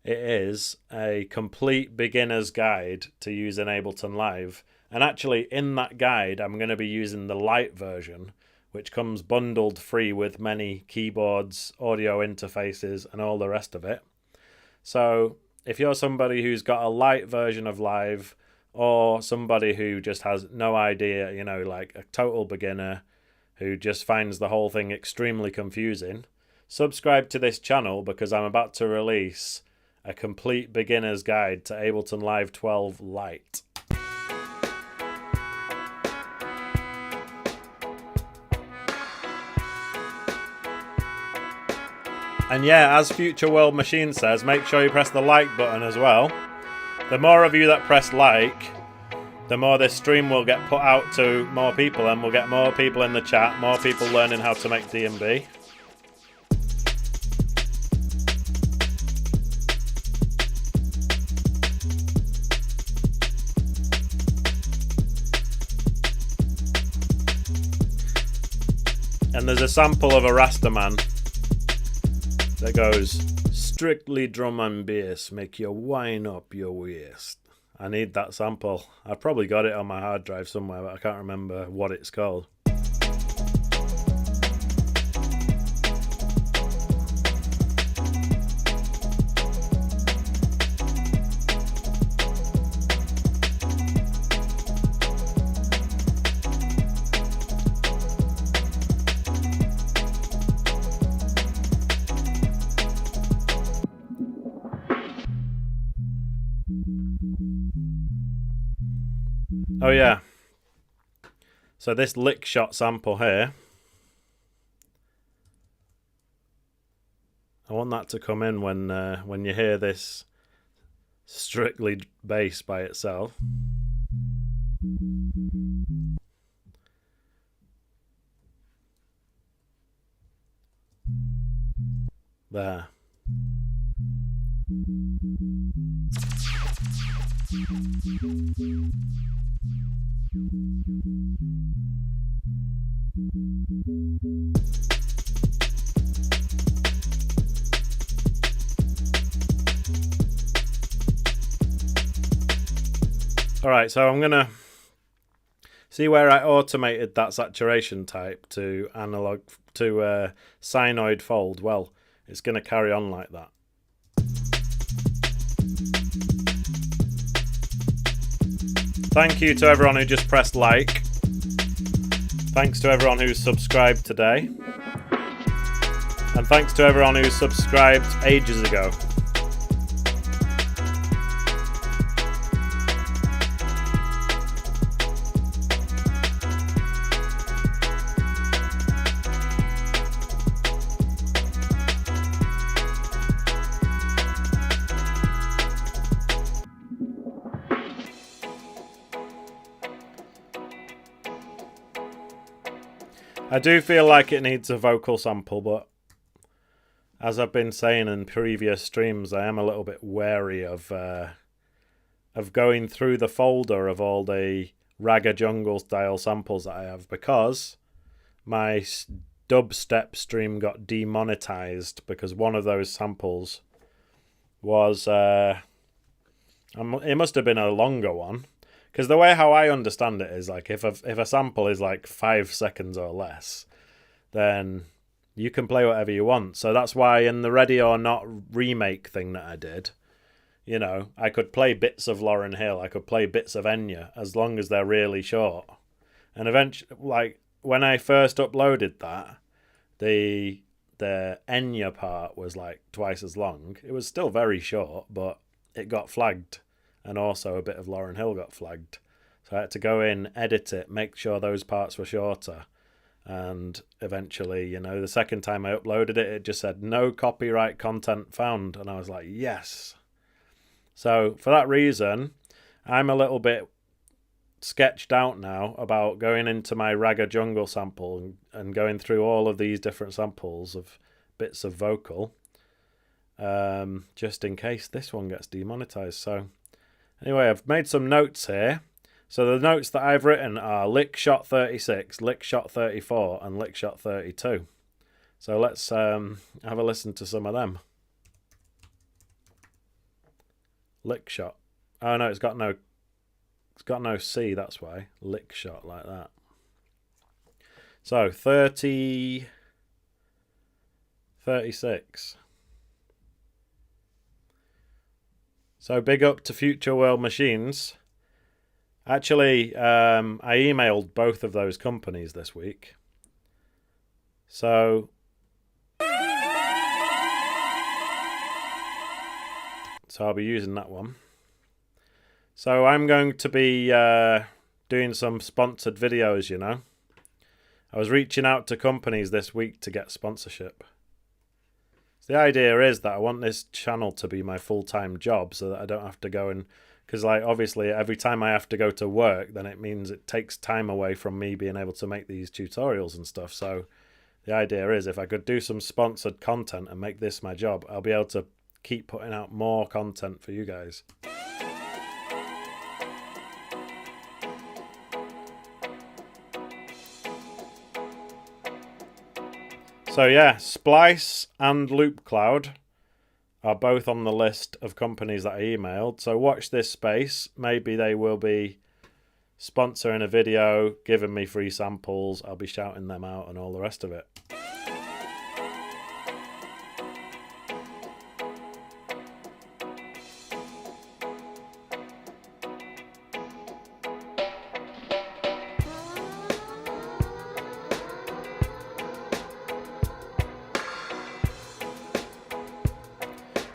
[SPEAKER 1] It is a complete beginner's guide to using Ableton Live. And actually in that guide, I'm going to be using the light version, which comes bundled free with many keyboards, audio interfaces, and all the rest of it. So if you're somebody who's got a light version of Live, or somebody who just has no idea, you know, like a total beginner who just finds the whole thing extremely confusing, subscribe to this channel, because I'm about to release a complete beginner's guide to Ableton Live 12 Lite. And yeah, as Future World Machine says, make sure you press the like button as well. The more of you that press like, the more this stream will get put out to more people, and we'll get more people in the chat, more people learning how to make DNB. And there's a sample of a Rastaman that goes, strictly drum and bass, make you wind up your waist. I need that sample. I've probably got it on my hard drive somewhere, but I can't remember what it's called. Oh yeah, so this lick shot sample here, I want that to come in when you hear this strictly bass by itself. There. Alright, so I'm gonna see where I automated that saturation type to analog to sinoid fold. Well, it's gonna carry on like that. Thank you to everyone who just pressed like. Thanks to everyone who's subscribed today. And thanks to everyone who subscribed ages ago. I do feel like it needs a vocal sample, but as I've been saying in previous streams, I am a little bit wary of of going through the folder of all the Ragga Jungle style samples that I have, because my dubstep stream got demonetized because one of those samples was it must have been a longer one, because the way how I understand it is like if a sample is like 5 seconds or less, then you can play whatever you want. So that's why in the Ready or Not remake thing that I did, you know, I could play bits of Lauryn Hill, I could play bits of Enya, as long as they're really short. And eventually, like, when I first uploaded that, the Enya part was like twice as long. It was still very short, but it got flagged. And also a bit of Lauryn Hill got flagged. So I had to go in, edit it, make sure those parts were shorter. And eventually, you know, the second time I uploaded it, it just said no copyright content found. And I was like, yes. So for that reason, I'm a little bit sketched out now about going into my Ragga Jungle sample and going through all of these different samples of bits of vocal, just in case this one gets demonetized. So anyway, I've made some notes here. So the notes that I've written are lick shot 36, lick shot 34, and lick shot 32. So let's have a listen to some of them. Lick shot. Oh no, it's got no C, that's why. Lick shot like that. So 36. So big up to Future World Machines. Actually, I emailed both of those companies this week. So I'll be using that one. So I'm going to be doing some sponsored videos, you know. I was reaching out to companies this week to get sponsorship. So the idea is that I want this channel to be my full-time job so that I don't have to go and... Because, like, obviously, every time I have to go to work, then it means it takes time away from me being able to make these tutorials and stuff. So the idea is if I could do some sponsored content and make this my job, I'll be able to keep putting out more content for you guys. So yeah, Splice and Loop Cloud are both on the list of companies that I emailed. So watch this space. Maybe they will be sponsoring a video, giving me free samples. I'll be shouting them out and all the rest of it.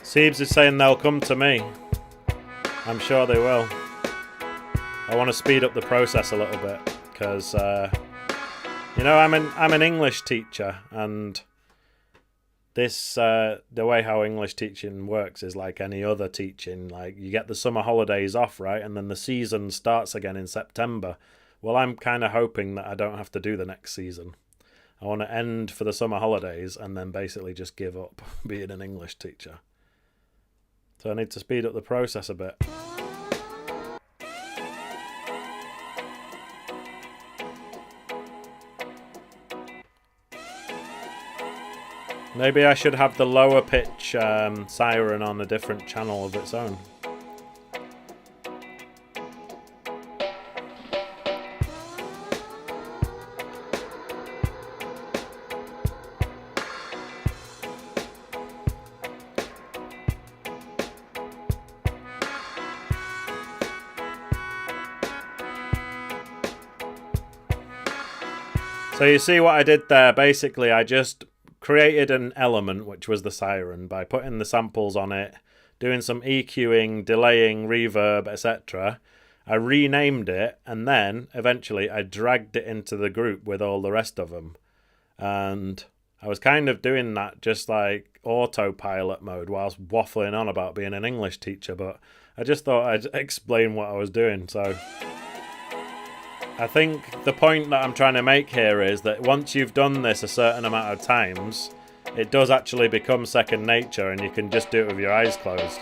[SPEAKER 1] Siebes is saying they'll come to me. I'm sure they will. I want to speed up the process a little bit because, you know, I'm an English teacher, and this the way how English teaching works is like any other teaching. Like you get the summer holidays off, right, and then the season starts again in September. Well, I'm kind of hoping that I don't have to do the next season. I want to end for the summer holidays and then basically just give up being an English teacher. So I need to speed up the process a bit. Maybe I should have the lower pitch siren on a different channel of its own. So you see what I did there? Basically, I just created an element, which was the siren, by putting the samples on it, doing some EQing, delaying, reverb, etc. I renamed it, and then eventually I dragged it into the group with all the rest of them. And I was kind of doing that just like autopilot mode whilst waffling on about being an English teacher, but I just thought I'd explain what I was doing. So I think the point that I'm trying to make here is that once you've done this a certain amount of times, it does actually become second nature and you can just do it with your eyes closed.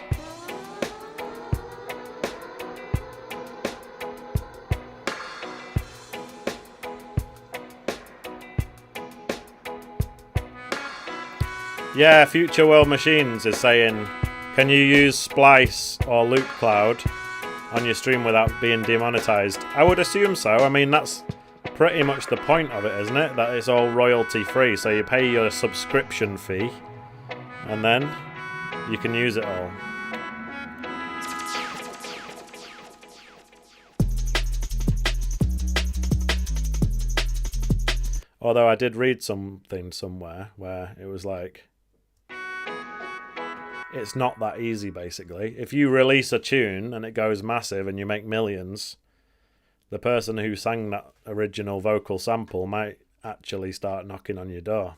[SPEAKER 1] Yeah, Future World Machines is saying, can you use Splice or Loop Cloud on your stream without being demonetized? I would assume so. I mean, that's pretty much the point of it, isn't it? That it's all royalty free, so you pay your subscription fee and then you can use it all. Although I did read something somewhere where it was like, it's not that easy, basically. If you release a tune and it goes massive and you make millions, the person who sang that original vocal sample might actually start knocking on your door.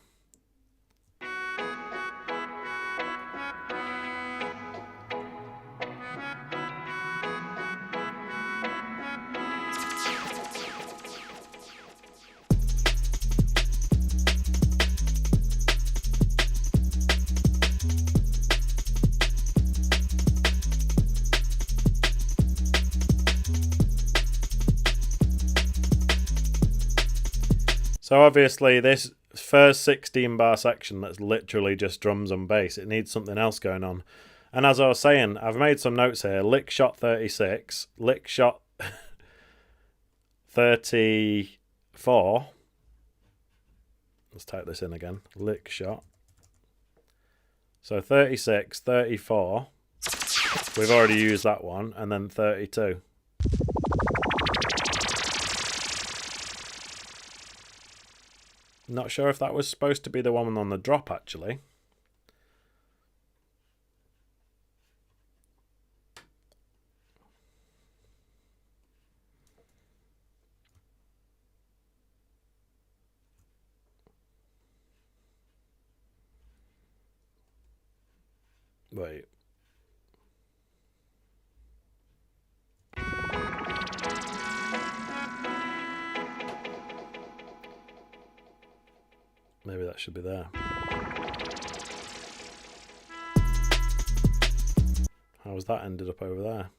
[SPEAKER 1] So obviously this first 16 bar section that's literally just drums and bass, it needs something else going on. And as I was saying, I've made some notes here. Lick shot 36, lick shot 34. Let's type this in again. Lick shot. So 36, 34. We've already used that one. And then 32. Not sure if that was supposed to be the one on the drop, actually. Wait. Maybe that should be there. How has that ended up over there?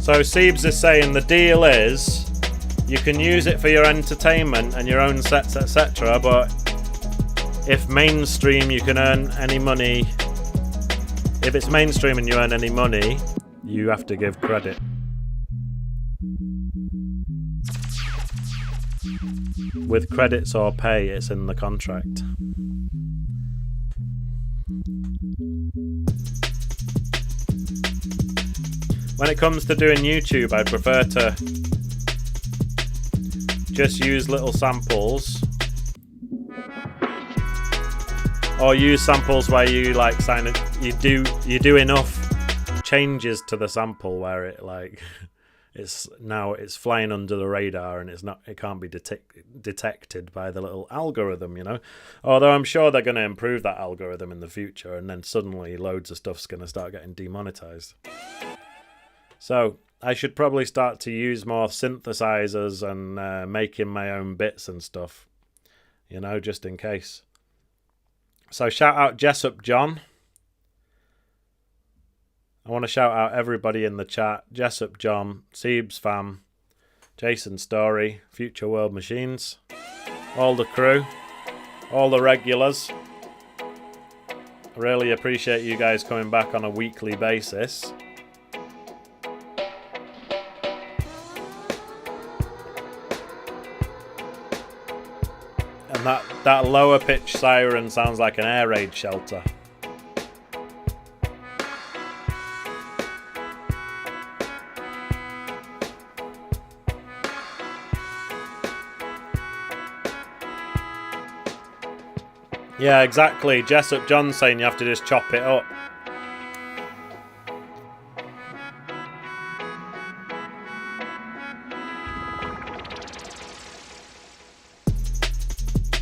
[SPEAKER 1] So Siebes is saying the deal is you can use it for your entertainment and your own sets, etc. But if mainstream, you can earn any money. If it's mainstream and you earn any money, you have to give credit. With credits or pay, it's in the contract. When it comes to doing YouTube, I'd prefer to just use little samples, or use samples where you like you do enough changes to the sample where it like it's flying under the radar and it can't be detected by the little algorithm, you know. Although I'm sure they're going to improve that algorithm in the future, and then suddenly loads of stuff's going to start getting demonetized. So I should probably start to use more synthesizers and making my own bits and stuff, you know, just in case. So shout out Jessup John. I want to shout out everybody in the chat. Jessup John, Siebes Fam, Jason Story, Future World Machines, all the crew, all the regulars. I really appreciate you guys coming back on a weekly basis. And that lower pitch siren sounds like an air raid shelter. Yeah, exactly. Jessup John's saying you have to just chop it up.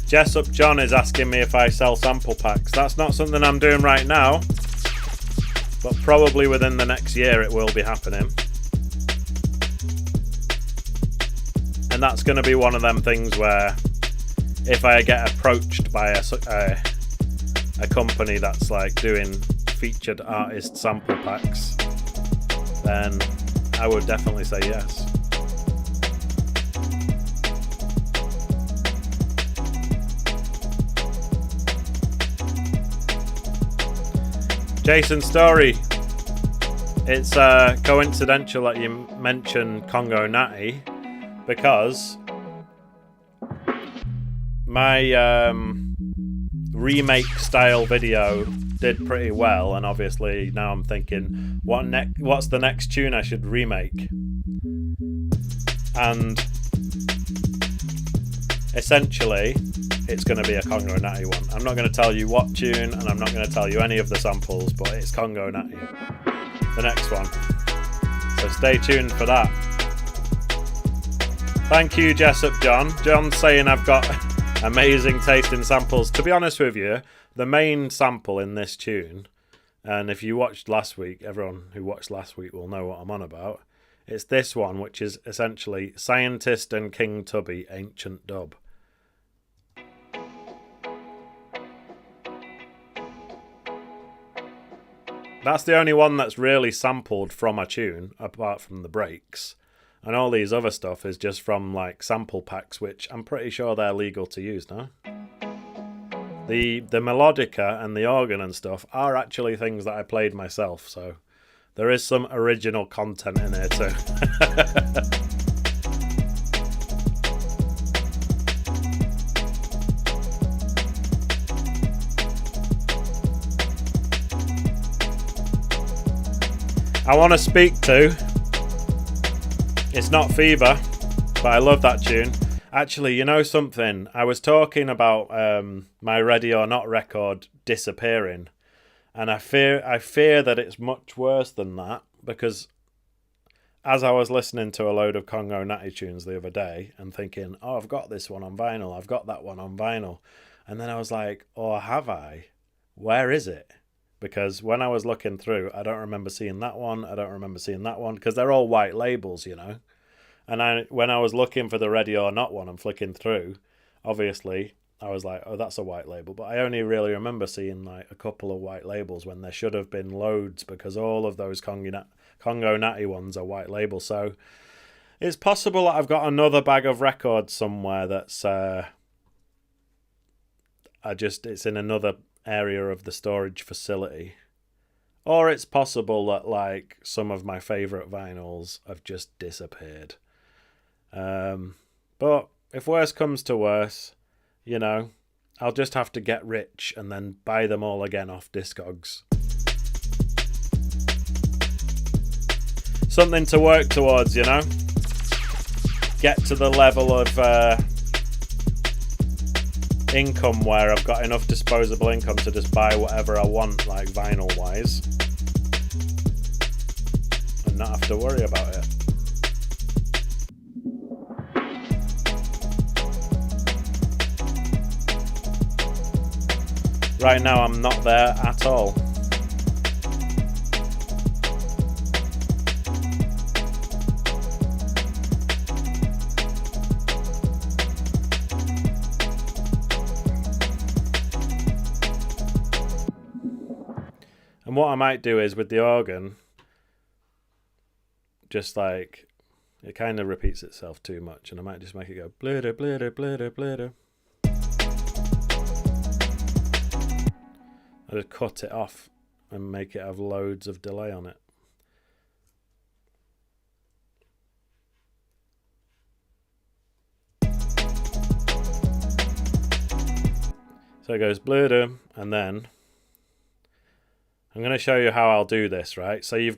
[SPEAKER 1] Jessup John is asking me if I sell sample packs. That's not something I'm doing right now, but probably within the next year it will be happening. And that's going to be one of them things where if I get approached by a company that's like doing featured artist sample packs, then I would definitely say yes. Jason Story, it's coincidental that you mentioned Congo Natty, because my remake style video did pretty well, and obviously now I'm thinking what's the next tune I should remake, and essentially it's going to be a Congo Natty one. I'm not going to tell you what tune, and I'm not going to tell you any of the samples, but it's Congo Natty, the next one. So stay tuned for that. Thank you, Jessup John. John's saying I've got amazing taste in samples. To be honest with you, the main sample in this tune, and if you watched last week, everyone who watched last week will know what I'm on about. It's this one, which is essentially Scientist and King Tubby Ancient Dub. That's the only one that's really sampled from a tune, apart from the breaks. And all these other stuff is just from like sample packs, which I'm pretty sure they're legal to use now. The melodica and the organ and stuff are actually things that I played myself, so there is some original content in here too. I want to speak to, it's not Fever, but I love that tune. Actually, you know something? I was talking about my Ready or Not record disappearing, and I fear that it's much worse than that, because as I was listening to a load of Congo Natty tunes the other day and thinking, oh, I've got this one on vinyl, I've got that one on vinyl, and then I was like, oh, have I? Where is it? Because when I was looking through, I don't remember seeing that one, I don't remember seeing that one, because they're all white labels, you know. And when I was looking for the Ready or Not one and flicking through, obviously, I was like, oh, that's a white label. But I only really remember seeing like a couple of white labels when there should have been loads, because all of those Congo Natty ones are white labels. So it's possible that I've got another bag of records somewhere that's it's in another area of the storage facility. Or it's possible that like some of my favourite vinyls have just disappeared. But if worse comes to worse, you know, I'll just have to get rich and then buy them all again off Discogs. Something to work towards, you know. Get to the level of income where I've got enough disposable income to just buy whatever I want, like vinyl wise, and not have to worry about it. Right now I'm not there at all. And what I might do is with the organ, just like, it kind of repeats itself too much, and I might just make it go blitter, blitter, blitter, blitter. I just cut it off and make it have loads of delay on it. So it goes blitter, and then I'm going to show you how I'll do this, right? So I've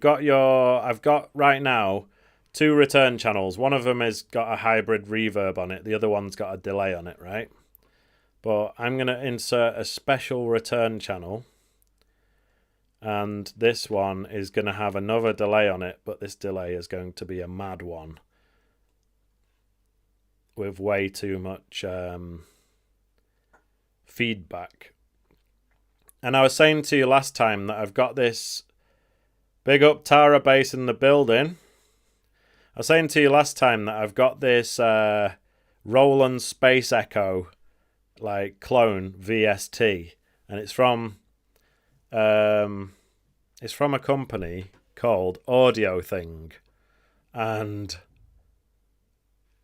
[SPEAKER 1] got right now 2 return channels. One of them has got a hybrid reverb on it. The other one's got a delay on it, right? But I'm going to insert a special return channel. And this one is going to have another delay on it, but this delay is going to be a mad one. With way too much feedback. And I was saying to you last time that I've got this big up Tara bass in the building. I was saying to you last time that I've got this Roland Space Echo like clone VST, and it's from a company called Audio Thing, and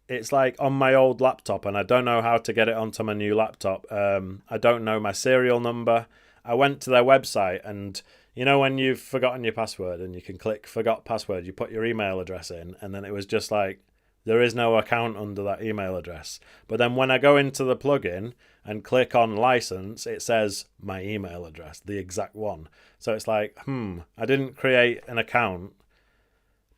[SPEAKER 1] it's like on my old laptop, and I don't know how to get it onto my new laptop. I don't know my serial number. I went to their website, and you know when you've forgotten your password and you can click forgot password, you put your email address in, and then it was just like there is no account under that email address. But then when I go into the plugin and click on license, it says my email address, the exact one. So it's like, I didn't create an account,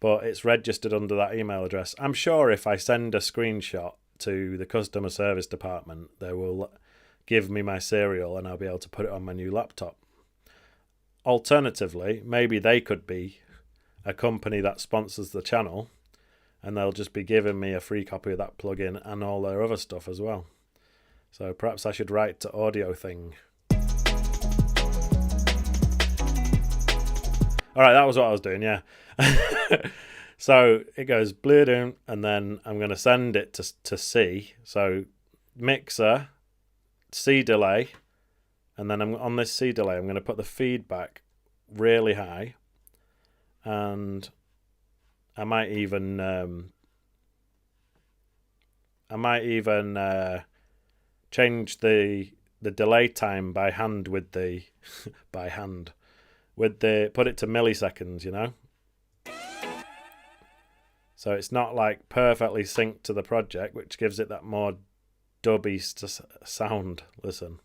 [SPEAKER 1] but it's registered under that email address. I'm sure if I send a screenshot to the customer service department, they will give me my serial and I'll be able to put it on my new laptop. Alternatively, maybe they could be a company that sponsors the channel, and they'll just be giving me a free copy of that plugin and all their other stuff as well. So perhaps I should write to Audio Thing. Alright, that was what I was doing, yeah. So it goes blue, and then I'm going to send it to C. So mixer, C delay, and then on this C delay I'm going to put the feedback really high, and I might even change the delay time by hand with the put it to milliseconds, you know, so it's not like perfectly synced to the project, which gives it that more dubby sound. Listen.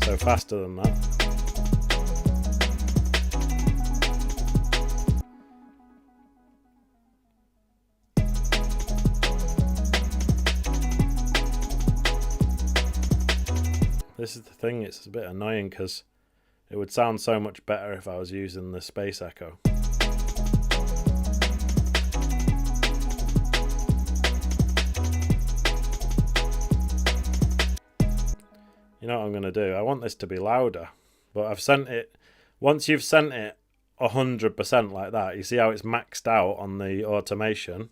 [SPEAKER 1] So faster than that. This is the thing, it's a bit annoying because it would sound so much better if I was using the Space Echo. You know what I'm going to do? I want this to be louder, but I've sent it, once you've sent it 100% like that, you see how it's maxed out on the automation,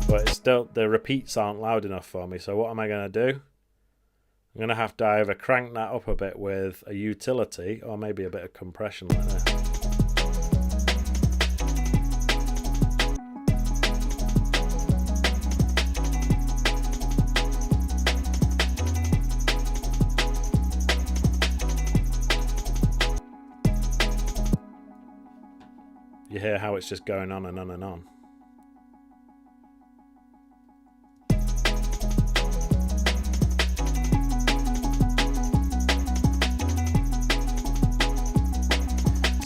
[SPEAKER 1] but it's still, the repeats aren't loud enough for me. So what am I going to do? I'm going to have to either crank that up a bit with a utility or maybe a bit of compression like this. You hear how it's just going on and on and on.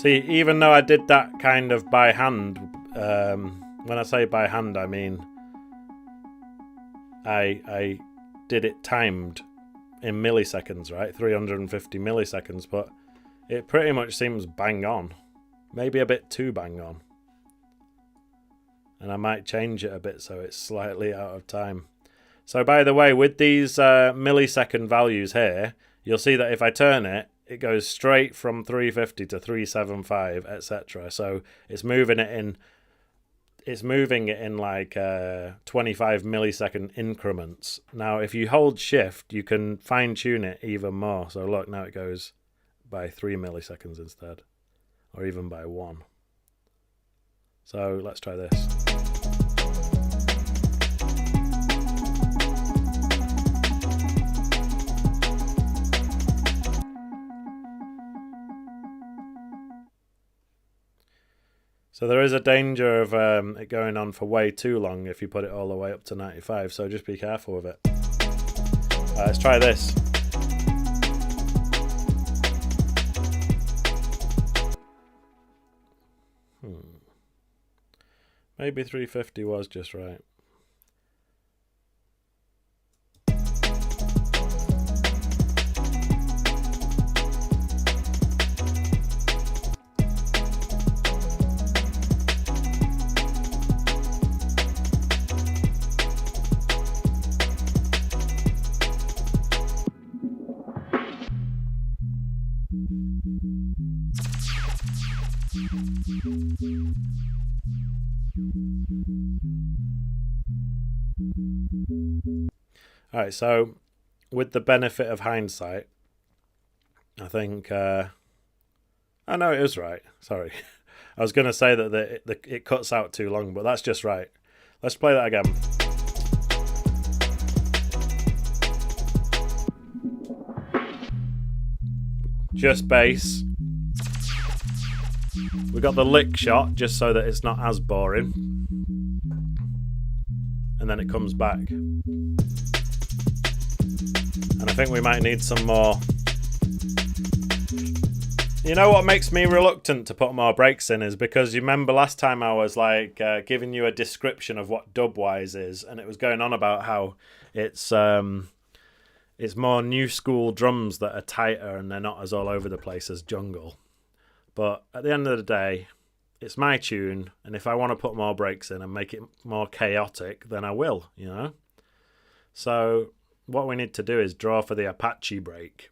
[SPEAKER 1] See, even though I did that kind of by hand, when I say by hand, I mean I did it timed in milliseconds, right? 350 milliseconds, but it pretty much seems bang on. Maybe a bit too bang on. And I might change it a bit so it's slightly out of time. So by the way, with these millisecond values here, you'll see that if I turn it, it goes straight from 350 to 375, etc. So it's moving it in like 25 millisecond increments. Now, if you hold shift, you can fine tune it even more. So look, now it goes by 3 milliseconds instead, or even by 1. So let's try this. So there is a danger of it going on for way too long if you put it all the way up to 95, so just be careful with it. Let's try this. Maybe 350 was just right. Alright, so with the benefit of hindsight, I think... oh no, it was right. Sorry. I was going to say that it cuts out too long, but that's just right. Let's play that again. Just bass. We got the lick shot just so that it's not as boring. And then it comes back. And I think we might need some more. You know what makes me reluctant to put more breaks in is because you remember last time I was like giving you a description of what Dubwise is, and it was going on about how it's more new school drums that are tighter and they're not as all over the place as jungle. But at the end of the day, it's my tune, and if I want to put more breaks in and make it more chaotic, then I will, you know? So what we need to do is draw for the Apache break.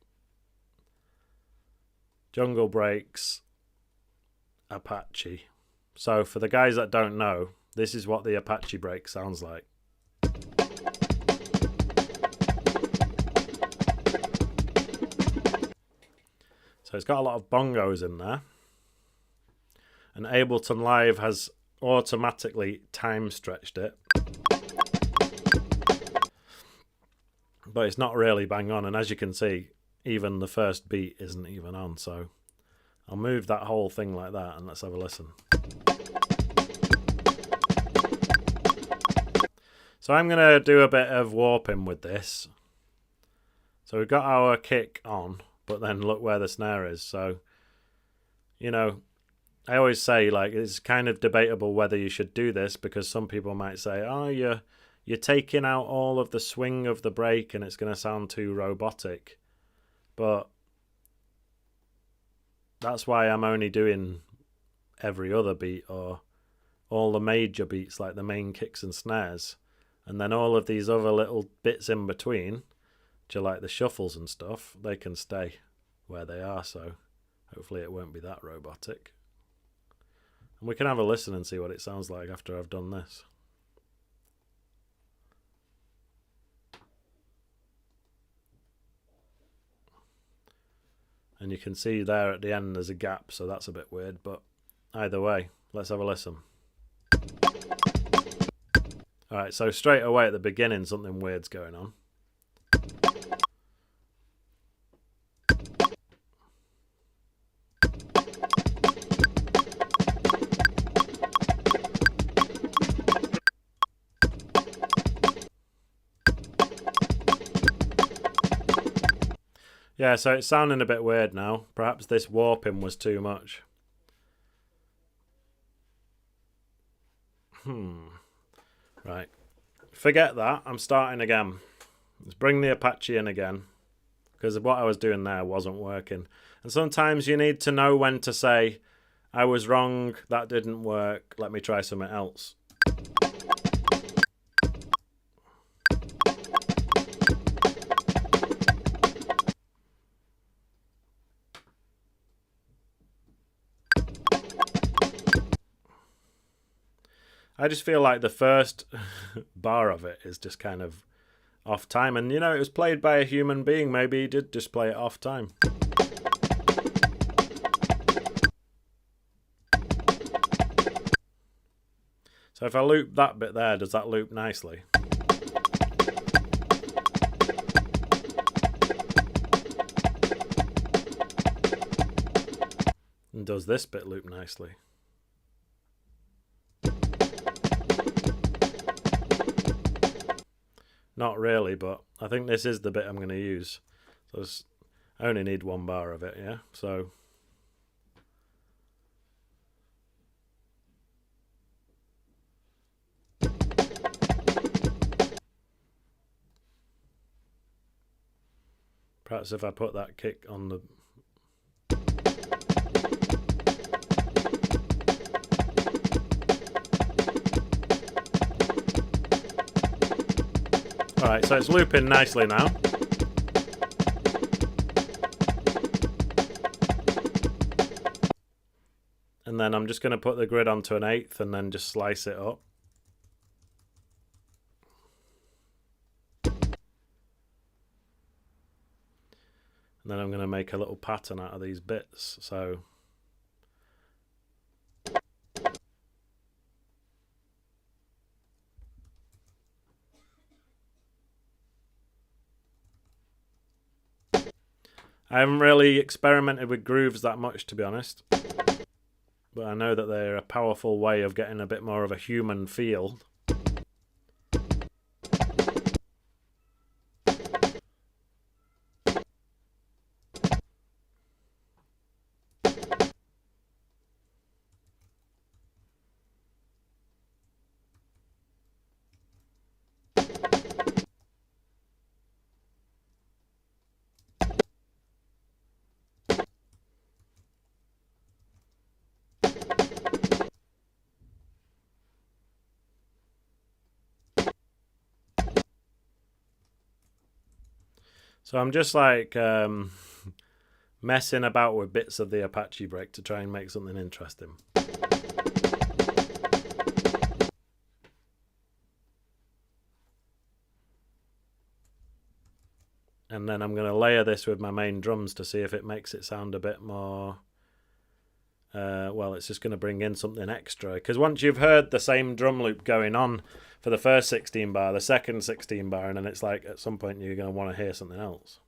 [SPEAKER 1] Jungle breaks, Apache. So for the guys that don't know, this is what the Apache break sounds like. So it's got a lot of bongos in there. And Ableton Live has automatically time stretched it. But it's not really bang on, and as you can see, even the first beat isn't even on, so I'll move that whole thing like that and let's have a listen. So I'm going to do a bit of warping with this. So we've got our kick on, but then look where the snare is. So, you know, I always say, like, it's kind of debatable whether you should do this, because some people might say, oh, you're taking out all of the swing of the break and it's going to sound too robotic. But that's why I'm only doing every other beat or all the major beats, like the main kicks and snares. And then all of these other little bits in between, which are like the shuffles and stuff, they can stay where they are. So hopefully it won't be that robotic. And we can have a listen and see what it sounds like after I've done this. And you can see there at the end there's a gap, so that's a bit weird, but either way, let's have a listen. Alright, so straight away at the beginning something weird's going on. Yeah, so it's sounding a bit weird now. Perhaps this warping was too much. Right. Forget that. I'm starting again. Let's bring the Apache in again, because what I was doing there wasn't working. And sometimes you need to know when to say, I was wrong, that didn't work, let me try something else. I just feel like the first bar of it is just kind of off time. And, you know, it was played by a human being. Maybe he did just play it off time. So if I loop that bit there, does that loop nicely? And does this bit loop nicely? Not really, but I think this is the bit I'm going to use. So I only need one bar of it, yeah? So perhaps if I put that kick on the... Alright, so it's looping nicely now. And then I'm just going to put the grid onto an 1/8 and then just slice it up. And then I'm going to make a little pattern out of these bits. So I haven't really experimented with grooves that much, to be honest. But I know that they're a powerful way of getting a bit more of a human feel. So I'm just like messing about with bits of the Apache break to try and make something interesting. And then I'm going to layer this with my main drums to see if it makes it sound a bit more... well, it's just going to bring in something extra. Because once you've heard the same drum loop going on for the first 16 bar, the second 16 bar, and then it's like at some point you're going to want to hear something else.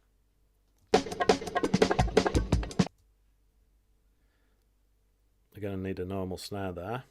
[SPEAKER 1] You're going to need a normal snare there.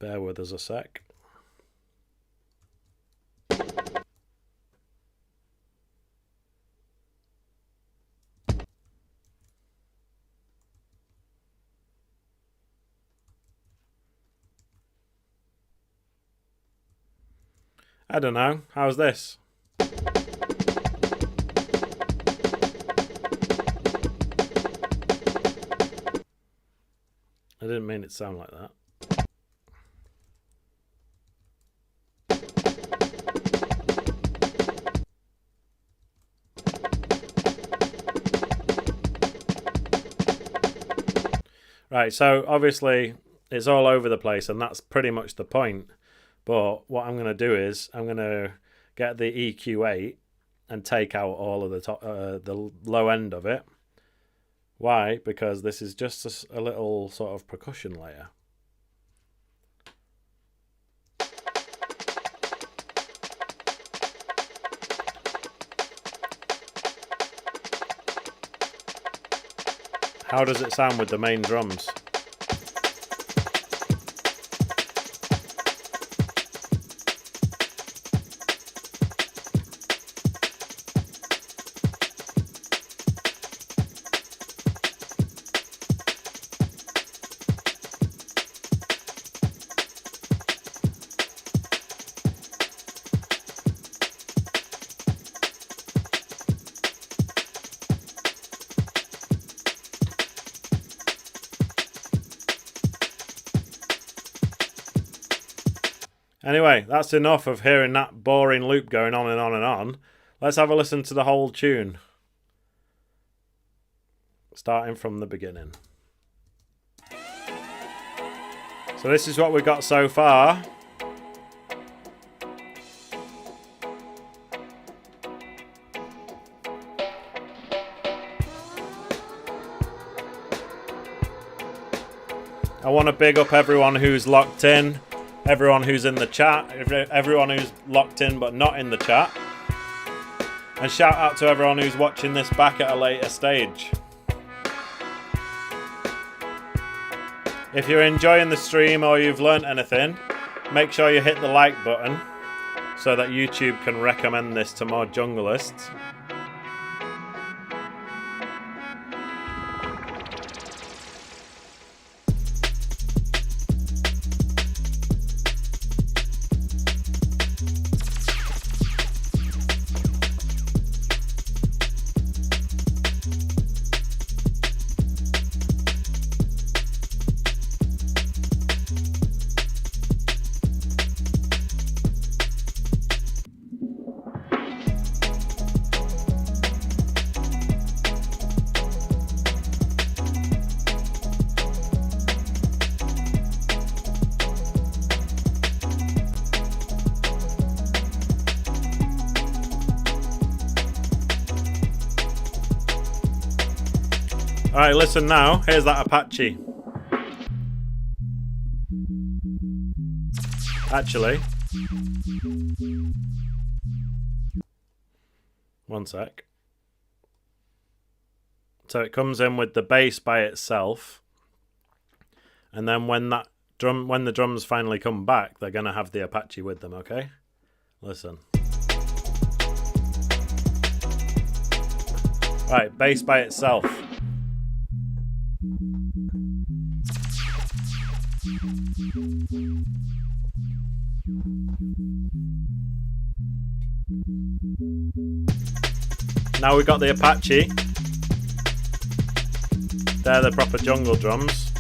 [SPEAKER 1] Bear with us a sec. I don't know. How's this? I didn't mean it to sound like that. Right, so obviously it's all over the place, and that's pretty much the point. But what I'm going to do is I'm going to get the EQ8 and take out all of the top, the low end of it. Why? Because this is just a little sort of percussion layer. How does it sound with the main drums? Anyway, that's enough of hearing that boring loop going on and on and on. Let's have a listen to the whole tune. Starting from the beginning. So this is what we've got so far. I want to big up everyone who's locked in. Everyone who's in the chat, everyone who's locked in but not in the chat. And shout out to everyone who's watching this back at a later stage. If you're enjoying the stream or you've learnt anything, make sure you hit the like button. so that YouTube can recommend this to more junglists. Alright, listen now. Here's that Apache. Actually, one sec. So it comes in with the bass by itself, and then when the drums finally come back, they're gonna have the Apache with them. Okay, listen. Right, bass by itself. Now we've got the Apache. They're the proper jungle drums.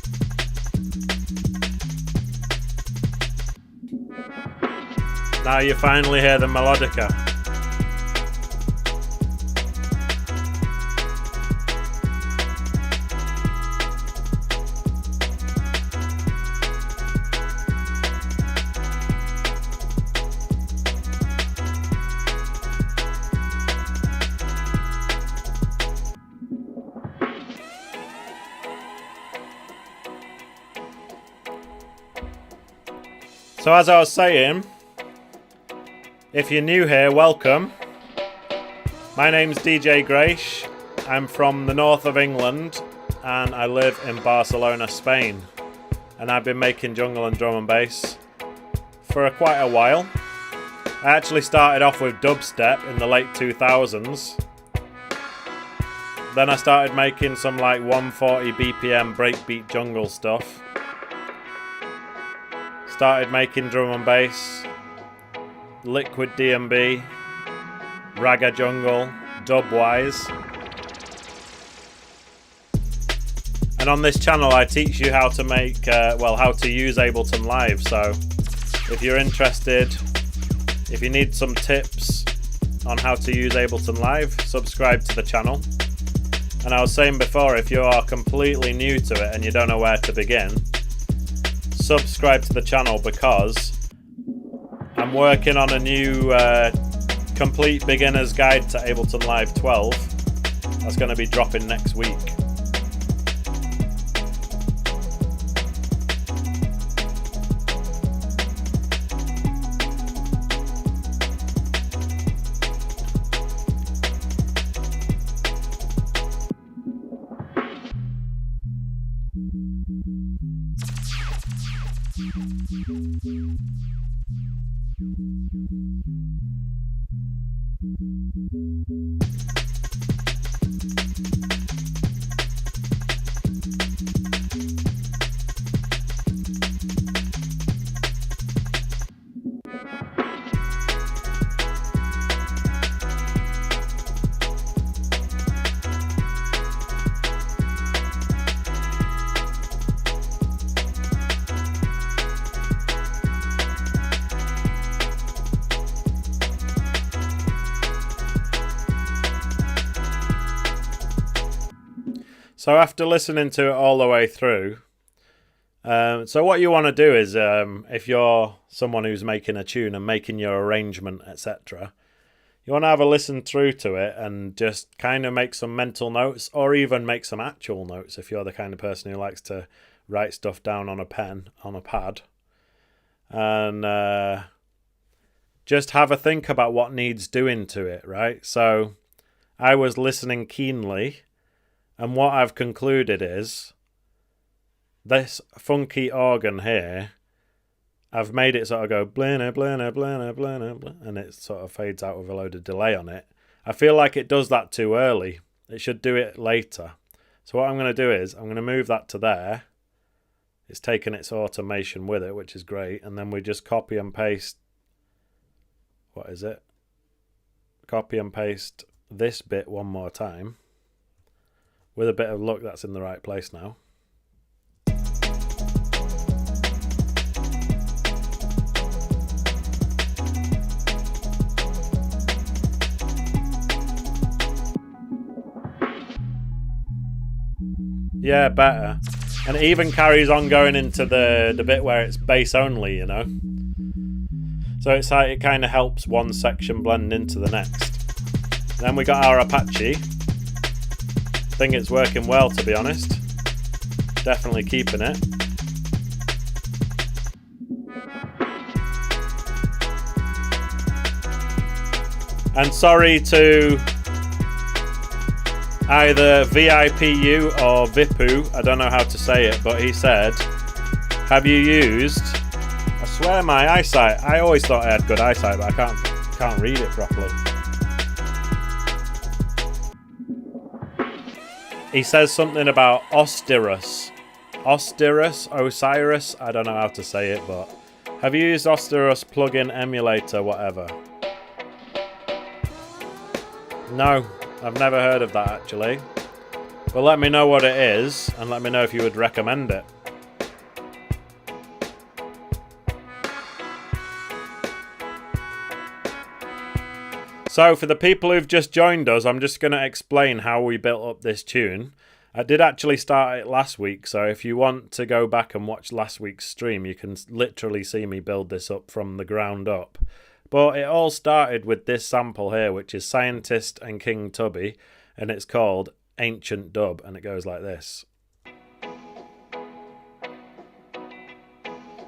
[SPEAKER 1] Now you finally hear the melodica. So as I was saying, if you're new here, welcome. My name's DJ Grace. I'm from the north of England and I live in Barcelona, Spain. And I've been making jungle and drum and bass for quite a while. I actually started off with dubstep in the late 2000s. Then I started making some like 140 BPM breakbeat jungle stuff. Started making drum and bass, liquid DNB, Raga Jungle, Dubwise. And on this channel I teach you how to make, how to use Ableton Live. So if you're interested, if you need some tips on how to use Ableton Live, subscribe to the channel. And I was saying before, if you are completely new to it and you don't know where to begin, subscribe to the channel because I'm working on a new complete beginner's guide to Ableton Live 12 that's going to be dropping next week. So after listening to it all the way through, so what you want to do is, if you're someone who's making a tune and making your arrangement, etc., you want to have a listen through to it and just kind of make some mental notes, or even make some actual notes if you're the kind of person who likes to write stuff down on a pen, on a pad. And just have a think about what needs doing to it, right? So I was listening keenly, and what I've concluded is this funky organ here, I've made it sort of go blinner, blinner, blinner, blinner, blinner, and it sort of fades out with a load of delay on it. I feel like it does that too early. It should do it later. So what I'm going to do is I'm going to move that to there. It's taken its automation with it, which is great. And then we just copy and paste. What is it? Copy and paste this bit one more time. With a bit of luck, that's in the right place now. Yeah, better. And it even carries on going into the bit where it's bass only, you know. So it's like it kind of helps one section blend into the next. Then we got our Apache. I think it's working well, to be honest. Definitely keeping it. And sorry to either VIPU or Vipu, I don't know how to say it, but he said, have you used... I swear my eyesight, I always thought I had good eyesight, but I can't read it properly. He says something about Osiris, Osiris, I don't know how to say it, but have you used Osiris plugin emulator, whatever? No, I've never heard of that actually. But let me know what it is, and let me know if you would recommend it. So for the people who've just joined us, I'm just going to explain how we built up this tune. I did actually start it last week, so if you want to go back and watch last week's stream, you can literally see me build this up from the ground up. But it all started with this sample here, which is Scientist and King Tubby, and it's called Ancient Dub, and it goes like this.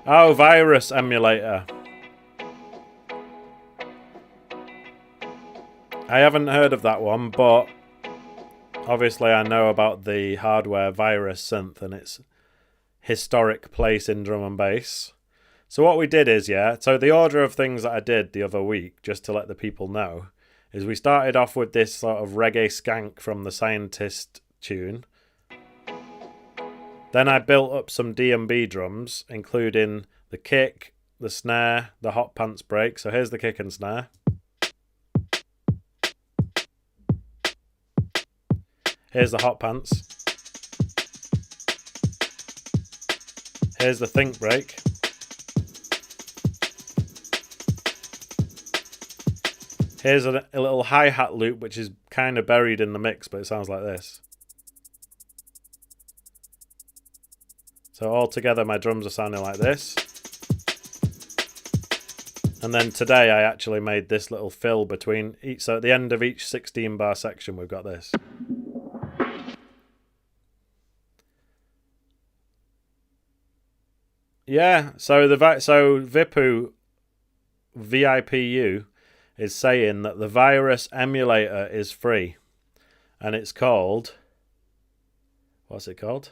[SPEAKER 1] Oh, virus emulator. I haven't heard of that one, but obviously I know about the hardware virus synth and its historic place in drum and bass. So what we did is, so the order of things that I did the other week, just to let the people know, is we started off with this sort of reggae skank from the Scientist tune. Then I built up some DNB drums, including the kick, the snare, the hot pants break. So here's the kick and snare. Here's the hot pants. Here's the think break. Here's a little hi-hat loop, which is kind of buried in the mix, but it sounds like this. So all together, my drums are sounding like this. And then today, I actually made this little fill between each. So at the end of each 16-bar section, we've got this. Yeah, so Vipu, VIPU, is saying that the virus emulator is free, and it's called, what's it called?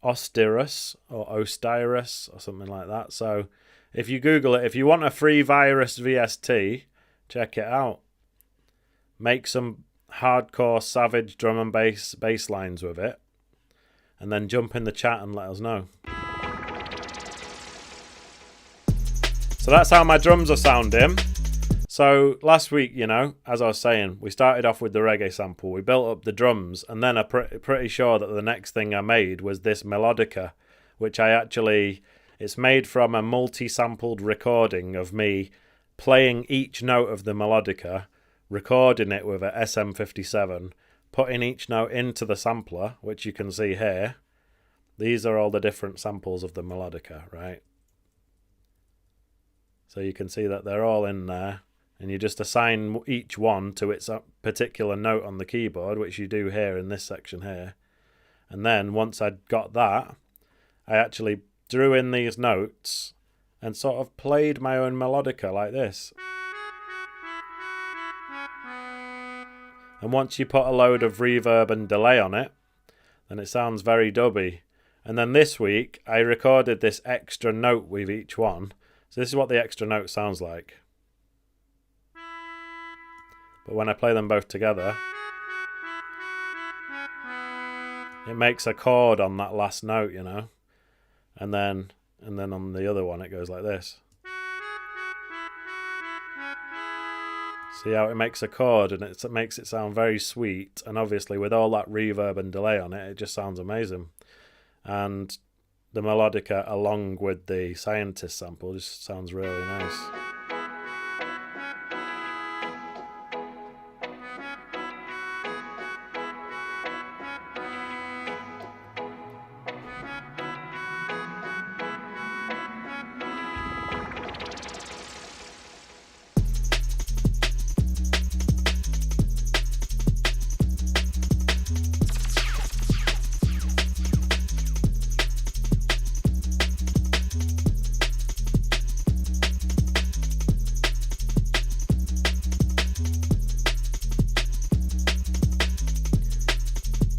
[SPEAKER 1] Osiris or Osiris or something like that. So if you Google it, if you want a free virus VST, check it out. Make some hardcore savage drum and bass lines with it, and then jump in the chat and let us know. So that's how my drums are sounding. So last week, you know, as I was saying, we started off with the reggae sample. We built up the drums, and then I'm pretty sure that the next thing I made was this melodica, which it's made from a multi-sampled recording of me playing each note of the melodica, recording it with a SM57, putting each note into the sampler, which you can see here. These are all the different samples of the melodica, right? So you can see that they're all in there, and you just assign each one to its particular note on the keyboard, which you do here in this section here. And then once I'd got that, I actually drew in these notes and sort of played my own melodica like this. And once you put a load of reverb and delay on it, then it sounds very dubby. And then this week, I recorded this extra note with each one. So this is what the extra note sounds like. But when I play them both together, it makes a chord on that last note, you know. And then on the other one, it goes like this. See how it makes a chord, and it makes it sound very sweet. And obviously, with all that reverb and delay on it, it just sounds amazing. And the melodica, along with the scientist sample, just sounds really nice.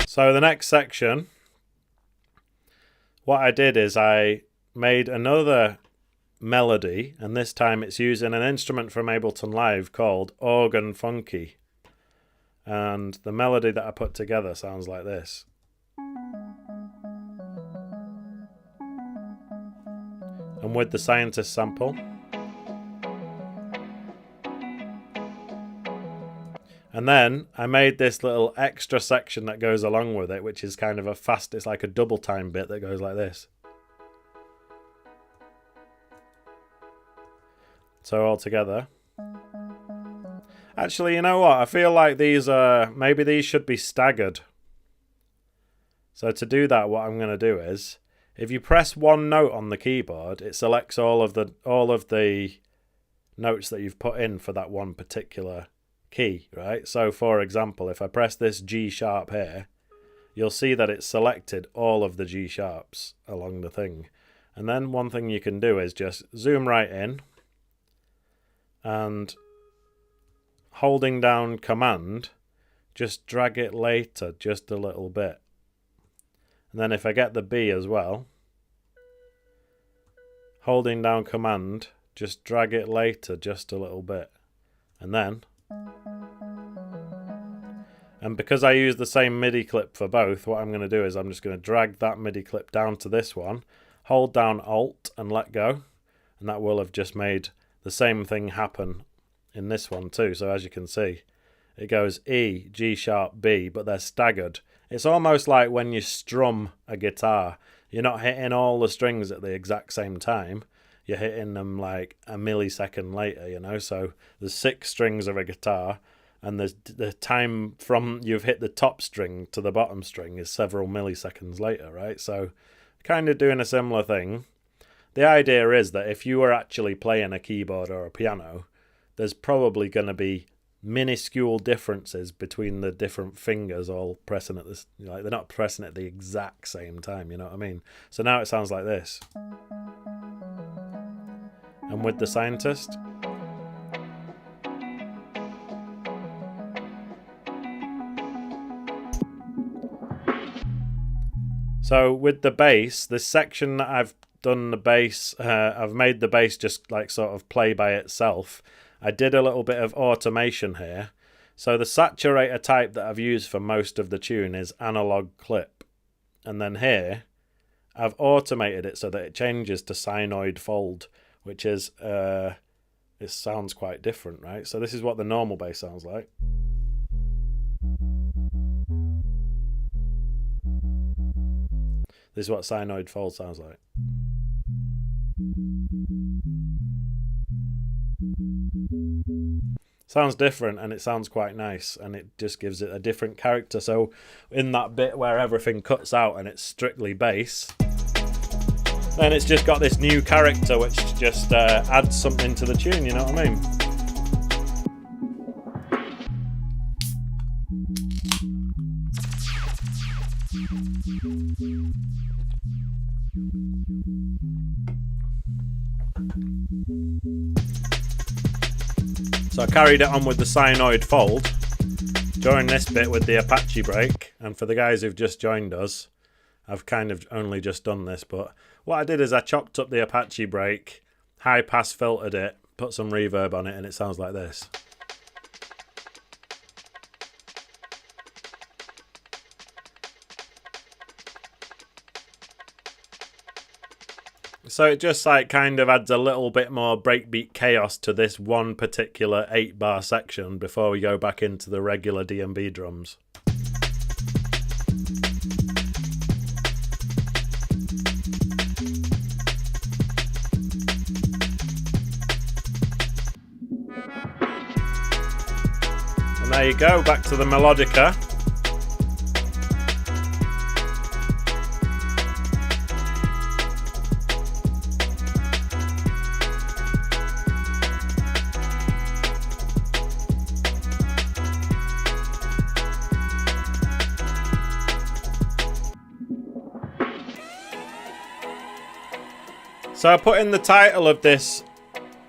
[SPEAKER 1] So the next section, what I did is I made another melody, and this time it's using an instrument from Ableton Live called Organ Funky. And the melody that I put together sounds like this. And with the scientist sample. And then I made this little extra section that goes along with it, which is kind of a fast, it's like a double time bit that goes like this. So all together. Actually, you know what? I feel like these maybe these should be staggered. So to do that, what I'm going to do is, if you press one note on the keyboard, it selects all of the notes that you've put in for that one particular key, right? So for example, if I press this G sharp here, you'll see that it's selected all of the G sharps along the thing. And then one thing you can do is just zoom right in and holding down Command, just drag it later just a little bit. And then if I get the B as well, holding down Command, just drag it later just a little bit. And then, and because I use the same MIDI clip for both, what I'm going to do is I'm just going to drag that MIDI clip down to this one, hold down Alt and let go, and that will have just made the same thing happen in this one too. So as you can see, it goes E, G sharp, B, but they're staggered. It's almost like when you strum a guitar, you're not hitting all the strings at the exact same time. You're hitting them like a millisecond later, you know. So there's 6 strings of a guitar, and the time from you've hit the top string to the bottom string is several milliseconds later, right? So kind of doing a similar thing. The idea is that if you were actually playing a keyboard or a piano, there's probably going to be minuscule differences between the different fingers all pressing at this, like they're not pressing at the exact same time, you know what I mean? So now it sounds like this. And with the scientist, so with the bass, this section that I've done the bass, I've made the bass just like sort of play by itself. I did a little bit of automation here. So the saturator type that I've used for most of the tune is analog clip. And then here, I've automated it so that it changes to sinoid fold, which is, it sounds quite different, right? So this is what the normal bass sounds like. This is what sinoid fold sounds like. Sounds different, and it sounds quite nice, and it just gives it a different character. So in that bit where everything cuts out and it's strictly bass, then it's just got this new character which just adds something to the tune, you know what I mean? So I carried it on with the sinoid fold during this bit with the Apache break, and for the guys who've just joined us, I've kind of only just done this, but what I did is I chopped up the Apache break, high pass filtered it, put some reverb on it, and it sounds like this. So it just like kind of adds a little bit more breakbeat chaos to this one particular 8-bar section before we go back into the regular DNB drums. And there you go, back to the melodica. So I put in the title of this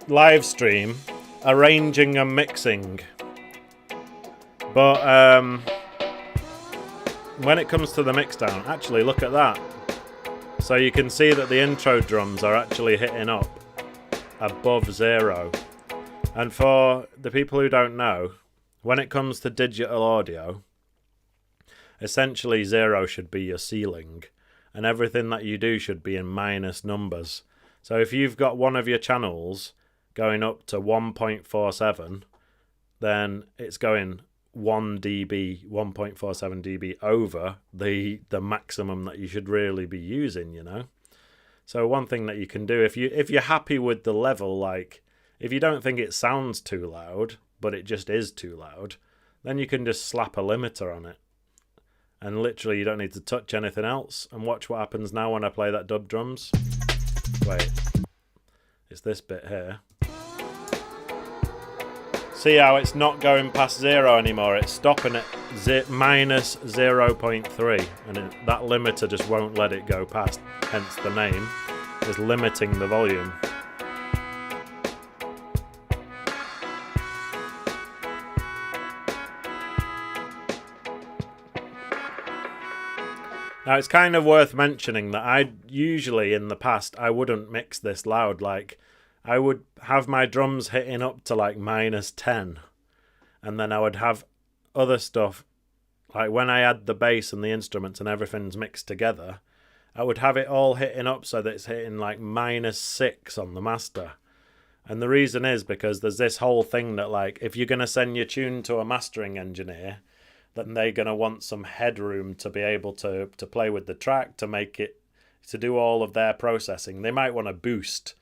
[SPEAKER 1] live stream, Arranging and Mixing. But when it comes to the mixdown, actually look at that. So you can see that the intro drums are actually hitting up above 0. And for the people who don't know, when it comes to digital audio, essentially 0 should be your ceiling. And everything that you do should be in minus numbers. So if you've got one of your channels going up to 1.47, then it's going 1 dB, 1.47 dB over the maximum that you should really be using, you know. So one thing that you can do, if you're happy with the level, like if you don't think it sounds too loud, but it just is too loud, then you can just slap a limiter on it. And literally you don't need to touch anything else. And watch what happens now when I play that dub drums. Wait, it's this bit here. See how it's not going past 0 anymore, it's stopping at minus 0.3, and that limiter just won't let it go past, hence the name, is limiting the volume. Now it's kind of worth mentioning that I usually in the past I wouldn't mix this loud. Like I would have my drums hitting up to like minus 10, and then I would have other stuff like when I add the bass and the instruments and everything's mixed together, I would have it all hitting up so that it's hitting like minus 6 on the master. And the reason is because there's this whole thing that like if you're going to send your tune to a mastering engineer, then they're going to want some headroom to be able to play with the track, to make it, to do all of their processing. They might want to boost.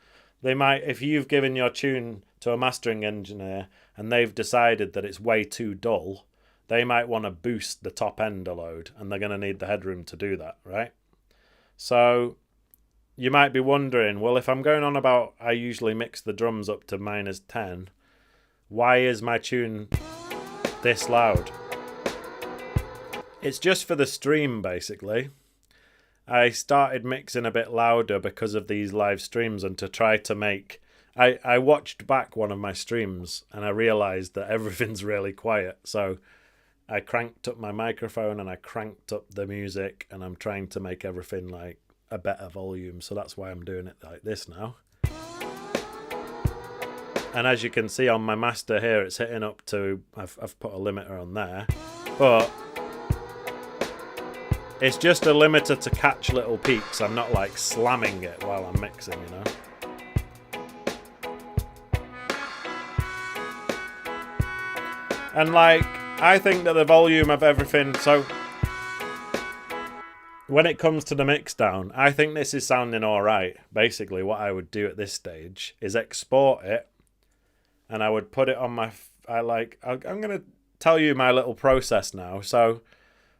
[SPEAKER 1] They might, if you've given your tune to a mastering engineer and they've decided that it's way too dull, they might want to boost the top end a load, and they're going to need the headroom to do that, right? So you might be wondering, well, if I'm going on about I usually mix the drums up to minus 10, why is my tune this loud? It's just for the stream, basically. I started mixing a bit louder because of these live streams and to try to make... I watched back one of my streams and I realised that everything's really quiet. So I cranked up my microphone and I cranked up the music, and I'm trying to make everything like a better volume. So that's why I'm doing it like this now. And as you can see on my master here, it's hitting up to... I've put a limiter on there. But... it's just a limiter to catch little peaks. I'm not like slamming it while I'm mixing, you know. And like, I think that the volume of everything, so when it comes to the mix down, I think this is sounding alright. Basically what I would do at this stage is export it, and I would put it on my, I'm going to tell you my little process now. So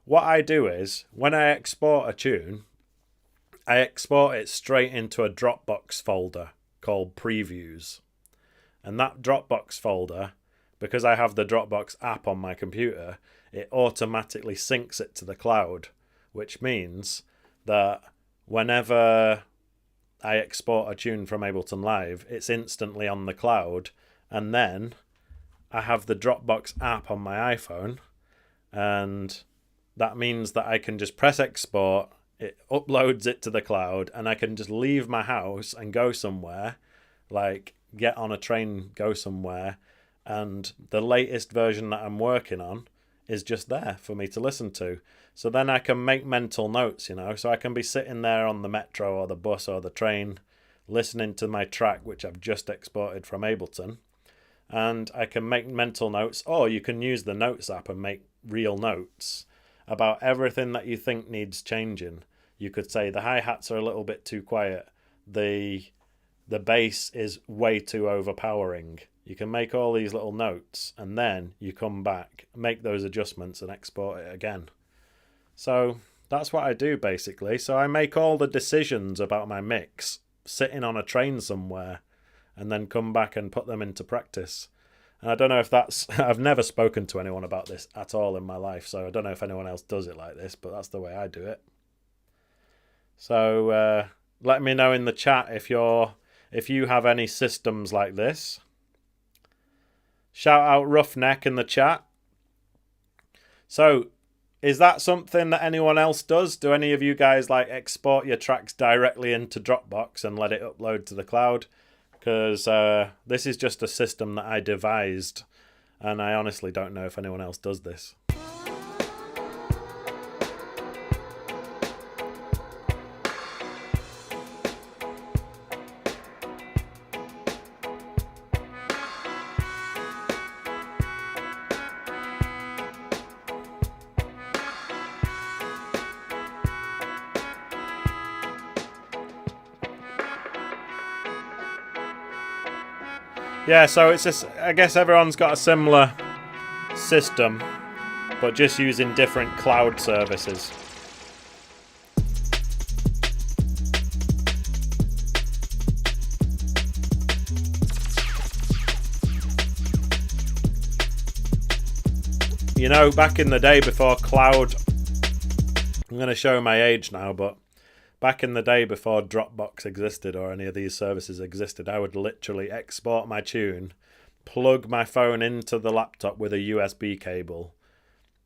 [SPEAKER 1] what I do is, when I export a tune, I export it straight into a Dropbox folder called Previews. And that Dropbox folder, because I have the Dropbox app on my computer, it automatically syncs it to the cloud, which means that whenever I export a tune from Ableton Live, it's instantly on the cloud. And then I have the Dropbox app on my iPhone, and that means that I can just press export, it uploads it to the cloud, and I can just leave my house and go somewhere, like get on a train, go somewhere, and the latest version that I'm working on is just there for me to listen to. So then I can make mental notes, you know, so I can be sitting there on the metro or the bus or the train listening to my track, which I've just exported from Ableton, and I can make mental notes, or you can use the Notes app and make real notes about everything that you think needs changing. You could say the hi-hats are a little bit too quiet, the bass is way too overpowering. You can make all these little notes, and then you come back, make those adjustments and export it again. So that's what I do basically. So I make all the decisions about my mix sitting on a train somewhere, and then come back and put them into practice. And I don't know if that's... I've never spoken to anyone about this at all in my life, so I don't know if anyone else does it like this, but that's the way I do it. So let me know in the chat if you have any systems like this. Shout out Roughneck in the chat. So, is that something that anyone else does? Do any of you guys like export your tracks directly into Dropbox and let it upload to the cloud? Because this is just a system that I devised, and I honestly don't know if anyone else does this. Yeah, so it's just, I guess everyone's got a similar system, but just using different cloud services. You know, back in the day before cloud, I'm going to show my age now, but back in the day before Dropbox existed or any of these services existed, I would literally export my tune, plug my phone into the laptop with a USB cable,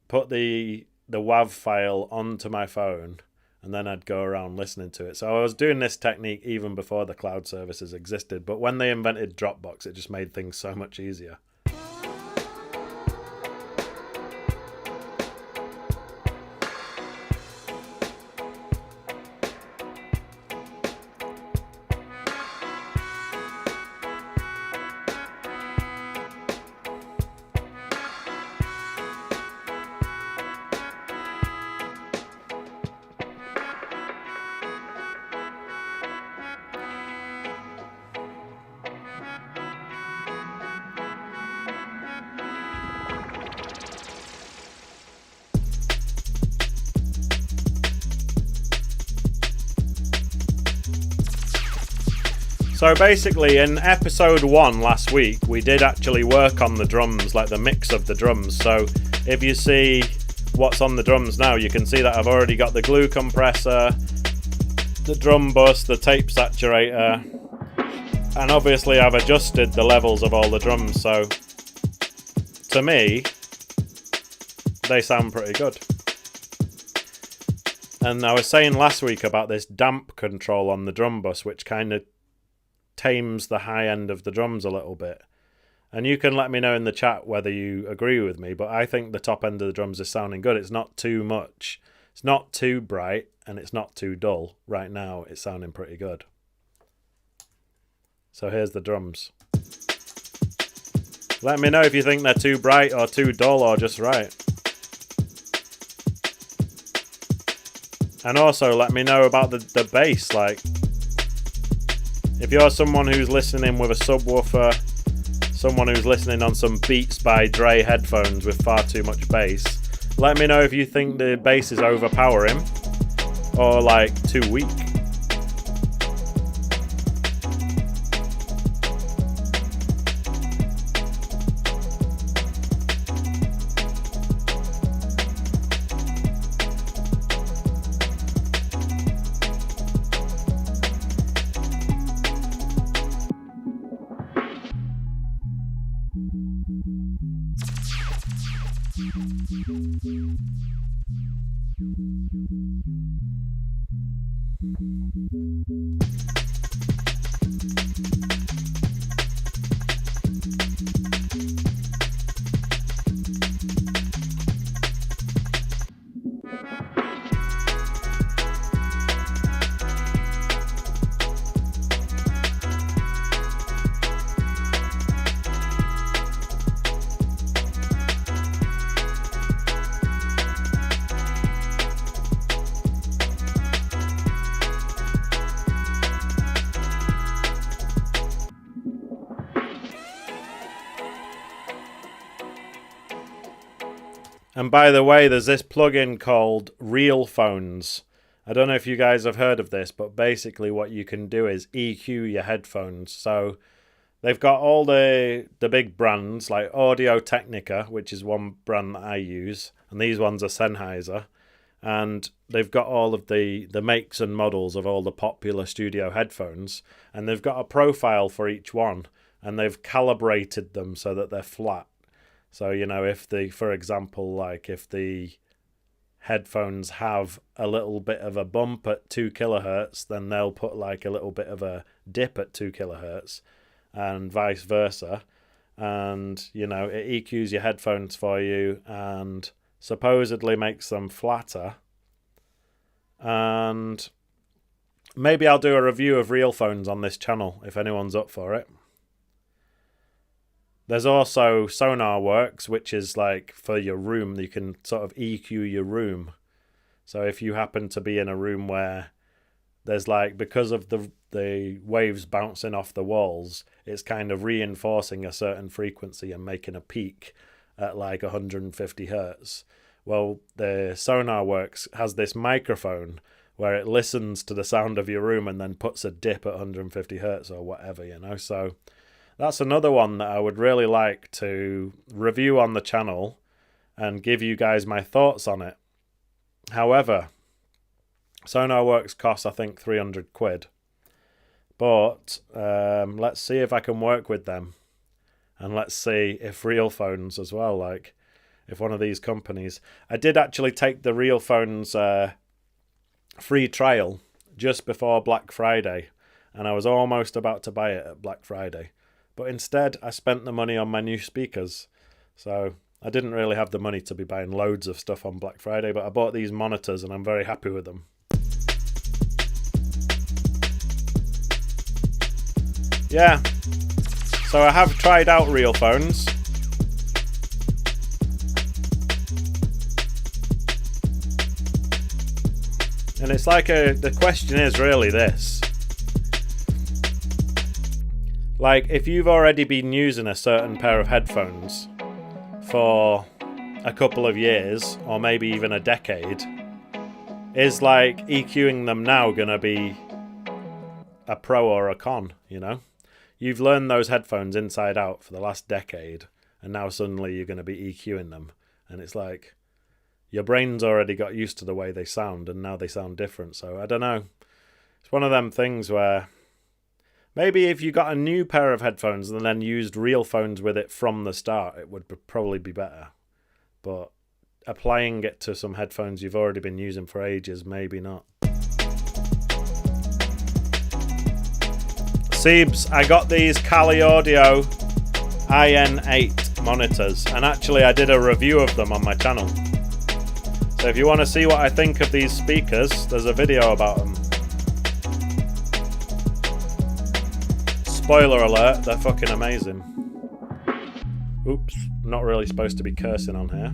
[SPEAKER 1] put the WAV file onto my phone, and then I'd go around listening to it. So I was doing this technique even before the cloud services existed, but when they invented Dropbox, it just made things so much easier. So basically in episode 1 last week, we did actually work on the drums, like the mix of the drums. So if you see what's on the drums now, you can see that I've already got the glue compressor, the drum bus, the tape saturator, and obviously I've adjusted the levels of all the drums. So to me, they sound pretty good. And I was saying last week about this damp control on the drum bus, which kind of tames the high end of the drums a little bit. And you can let me know in the chat whether you agree with me, but I think the top end of the drums is sounding good. It's not too much. It's not too bright, and it's not too dull. Right now, it's sounding pretty good. So here's the drums. Let me know if you think they're too bright or too dull or just right. And also let me know about the bass, like, if you're someone who's listening with a subwoofer, someone who's listening on some Beats by Dre headphones with far too much bass, let me know if you think the bass is overpowering or like too weak. And by the way, there's this plugin called Real Phones. I don't know if you guys have heard of this, but basically what you can do is EQ your headphones. So they've got all the big brands like Audio Technica, which is one brand that I use, and these ones are Sennheiser. And they've got all of the makes and models of all the popular studio headphones, and they've got a profile for each one, and they've calibrated them so that they're flat. So, you know, if for example, like if the headphones have a little bit of a bump at 2 kilohertz, then they'll put like a little bit of a dip at 2 kilohertz and vice versa. And, you know, it EQs your headphones for you and supposedly makes them flatter. And maybe I'll do a review of real phones on this channel if anyone's up for it. There's also SonarWorks, which is like for your room. You can sort of EQ your room. So if you happen to be in a room where there's like, because of the waves bouncing off the walls, it's kind of reinforcing a certain frequency and making a peak at like 150 hertz. Well, the SonarWorks has this microphone where it listens to the sound of your room and then puts a dip at 150 hertz or whatever, you know. So that's another one that I would really like to review on the channel and give you guys my thoughts on it. However, SonarWorks costs, I think, 300 quid. But let's see if I can work with them. And let's see if Real Phones as well, like if one of these companies... I did actually take the Real Phones free trial just before Black Friday. And I was almost about to buy it at Black Friday. But instead, I spent the money on my new speakers. So I didn't really have the money to be buying loads of stuff on Black Friday, but I bought these monitors and I'm very happy with them. Yeah, so I have tried out Real Phones. And it's like the question is really this. Like, if you've already been using a certain pair of headphones for a couple of years, or maybe even a decade, is like EQing them now gonna be a pro or a con, you know? You've learned those headphones inside out for the last decade, and now suddenly you're gonna be EQing them. And it's like, your brain's already got used to the way they sound, and now they sound different. So, I don't know. It's one of them things where... maybe if you got a new pair of headphones and then used Real Phones with it from the start, it would probably be better. But applying it to some headphones you've already been using for ages, maybe not. Seebs, I got these Kali Audio IN8 monitors, and actually I did a review of them on my channel. So if you want to see what I think of these speakers, there's a video about them. Spoiler alert, they're fucking amazing. Oops, not really supposed to be cursing on here.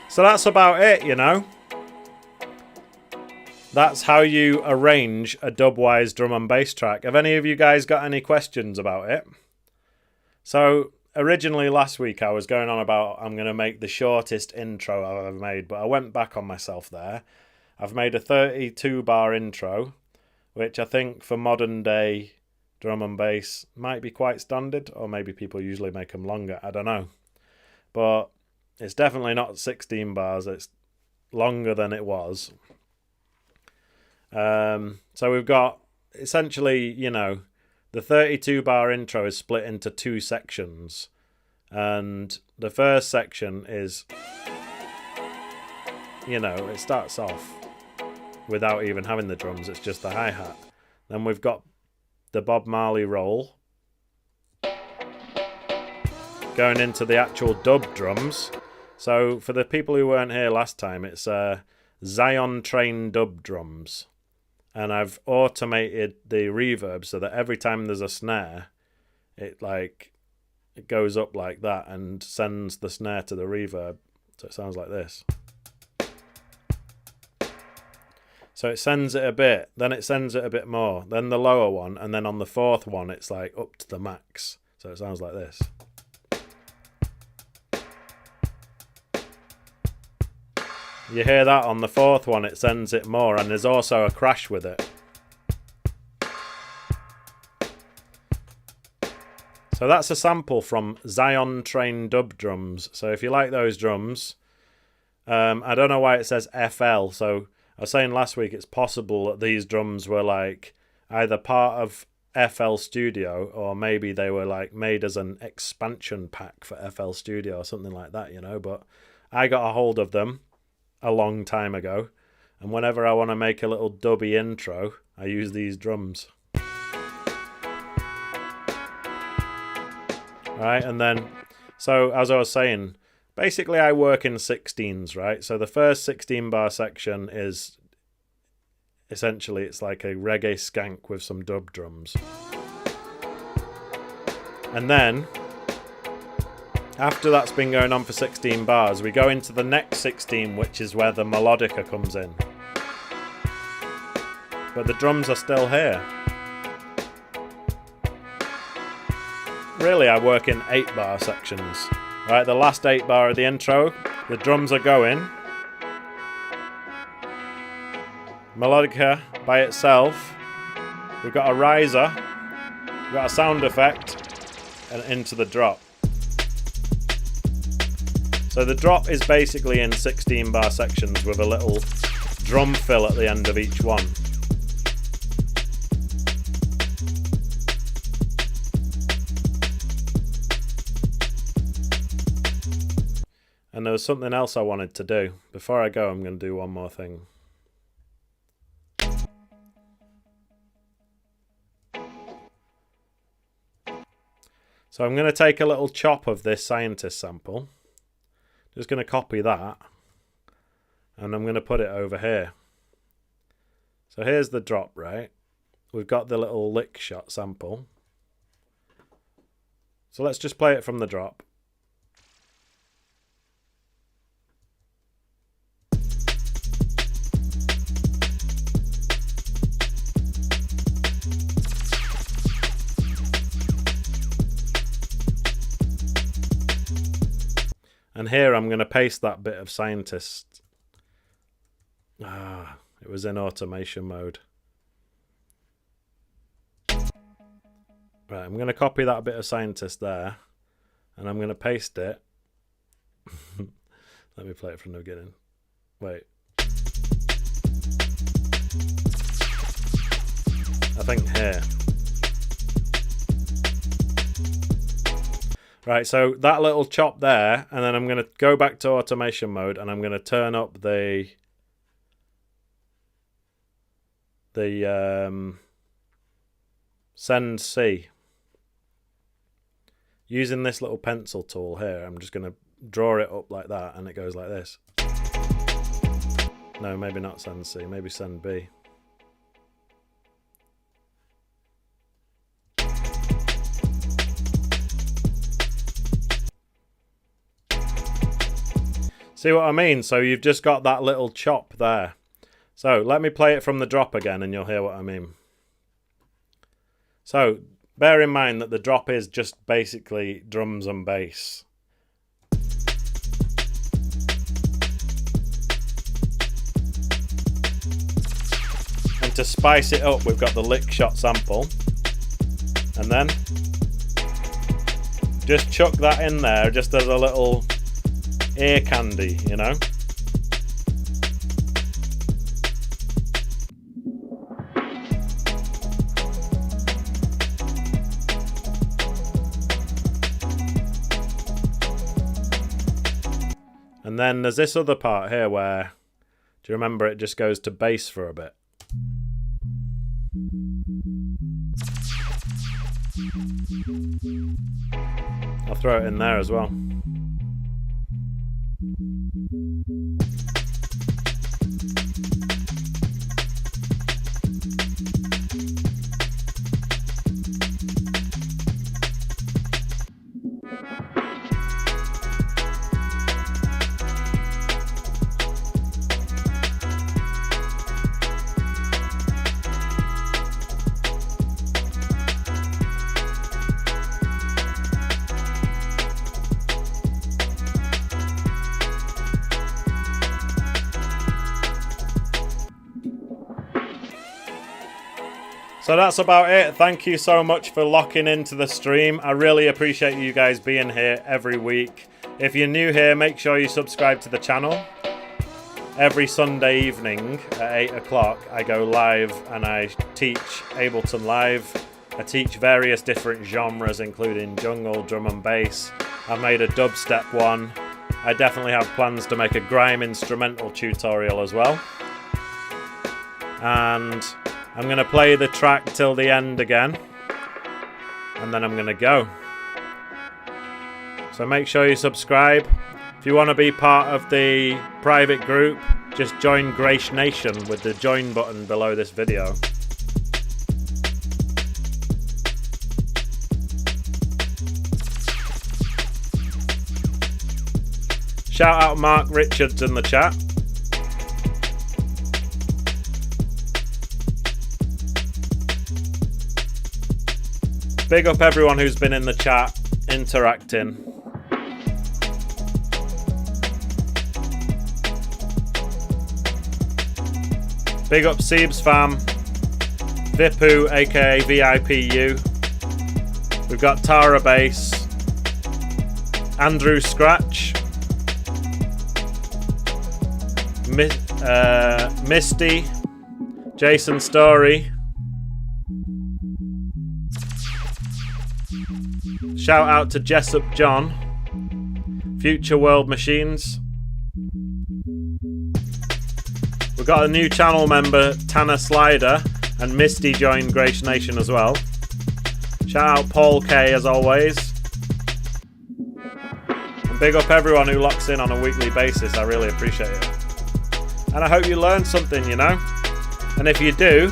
[SPEAKER 1] So that's about it, you know. that's how you arrange a Dubwise drum and bass track. Have any of you guys got any questions about it? So originally last week I was going on about I'm going to make the shortest intro I've ever made, but I went back on myself there. I've made a 32 bar intro, which I think for modern day drum and bass might be quite standard, or maybe people usually make them longer, I don't know. But it's definitely not 16 bars, it's longer than it was. So we've got essentially, you know, the 32 bar intro is split into two sections, and the first section is, you know, it starts off without even having the drums, it's just the hi-hat. Then we've got the Bob Marley roll going into the actual dub drums. So for the people who weren't here last time, it's Zion Train dub drums. And I've automated the reverb so that every time there's a snare, it goes up like that and sends the snare to the reverb. So it sounds like this. So it sends it a bit, then it sends it a bit more, then the lower one, and then on the fourth one it's like up to the max. So it sounds like this. You hear that on the fourth one, it sends it more, and there's also a crash with it. So that's a sample from Zion Train dub drums. So if you like those drums, I don't know why it says FL. So I was saying last week it's possible that these drums were like either part of FL Studio, or maybe they were like made as an expansion pack for FL Studio or something like that, you know. But I got a hold of them a long time ago, and whenever I want to make a little dubby intro, I use these drums. Right, and then, so as I was saying, basically I work in 16s, right? So the first 16 bar section is essentially, it's like a reggae skank with some dub drums. And then after that's been going on for 16 bars, we go into the next 16, which is where the melodica comes in. But the drums are still here. Really, I work in 8 bar sections. Right, the last 8 bar of the intro, the drums are going. Melodica by itself. We've got a riser, we've got a sound effect, and into the drop. So the drop is basically in 16 bar sections with a little drum fill at the end of each one. And there was something else I wanted to do. Before I go, I'm going to do one more thing. So I'm going to take a little chop of this scientist sample. Just going to copy that, and I'm going to put it over here. So here's the drop, right? We've got the little lick shot sample. So let's just play it from the drop. And here I'm going to paste that bit of scientist. It was in automation mode. Right, I'm going to copy that bit of scientist there, and I'm going to paste it. Let me play it from the beginning. Wait. I think here. Right, so that little chop there, and then I'm going to go back to automation mode, and I'm going to turn up the send C. Using this little pencil tool here, I'm just going to draw it up like that, and it goes like this. No, maybe not send C, maybe send B. See what I mean? So you've just got that little chop there. So let me play it from the drop again and you'll hear what I mean. So bear in mind that the drop is just basically drums and bass. And to spice it up, we've got the lick shot sample. And then just chuck that in there just as a little ear candy, you know. And then there's this other part here where, do you remember, it just goes to bass for a bit. I'll throw it in there as well. So that's about it. Thank you so much for locking into the stream. I really appreciate you guys being here every week. If you're new here, make sure you subscribe to the channel. Every Sunday evening at 8 o'clock, I go live and I teach Ableton Live. I teach various different genres, including jungle, drum and bass. I've made a dubstep one. I definitely have plans to make a grime instrumental tutorial as well. And I'm going to play the track till the end again, and then I'm going to go. So make sure you subscribe. If you want to be part of the private group, just join Grace Nation with the join button below this video. Shout out Mark Richards in the chat. Big up everyone who's been in the chat, interacting. Big up Siebes fam, Vipu aka VIPU. We've got Tara Bass, Andrew Scratch, Misty, Jason Story. Shout out to Jessup John, Future World Machines. We've got a new channel member, Tanner Slider, and Misty joined Grace Nation as well. Shout out Paul K as always. And big up everyone who locks in on a weekly basis, I really appreciate it. And I hope you learned something, you know. And if you do,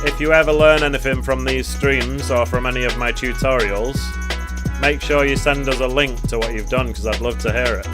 [SPEAKER 1] if you ever learn anything from these streams or from any of my tutorials, make sure you send us a link to what you've done, because I'd love to hear it.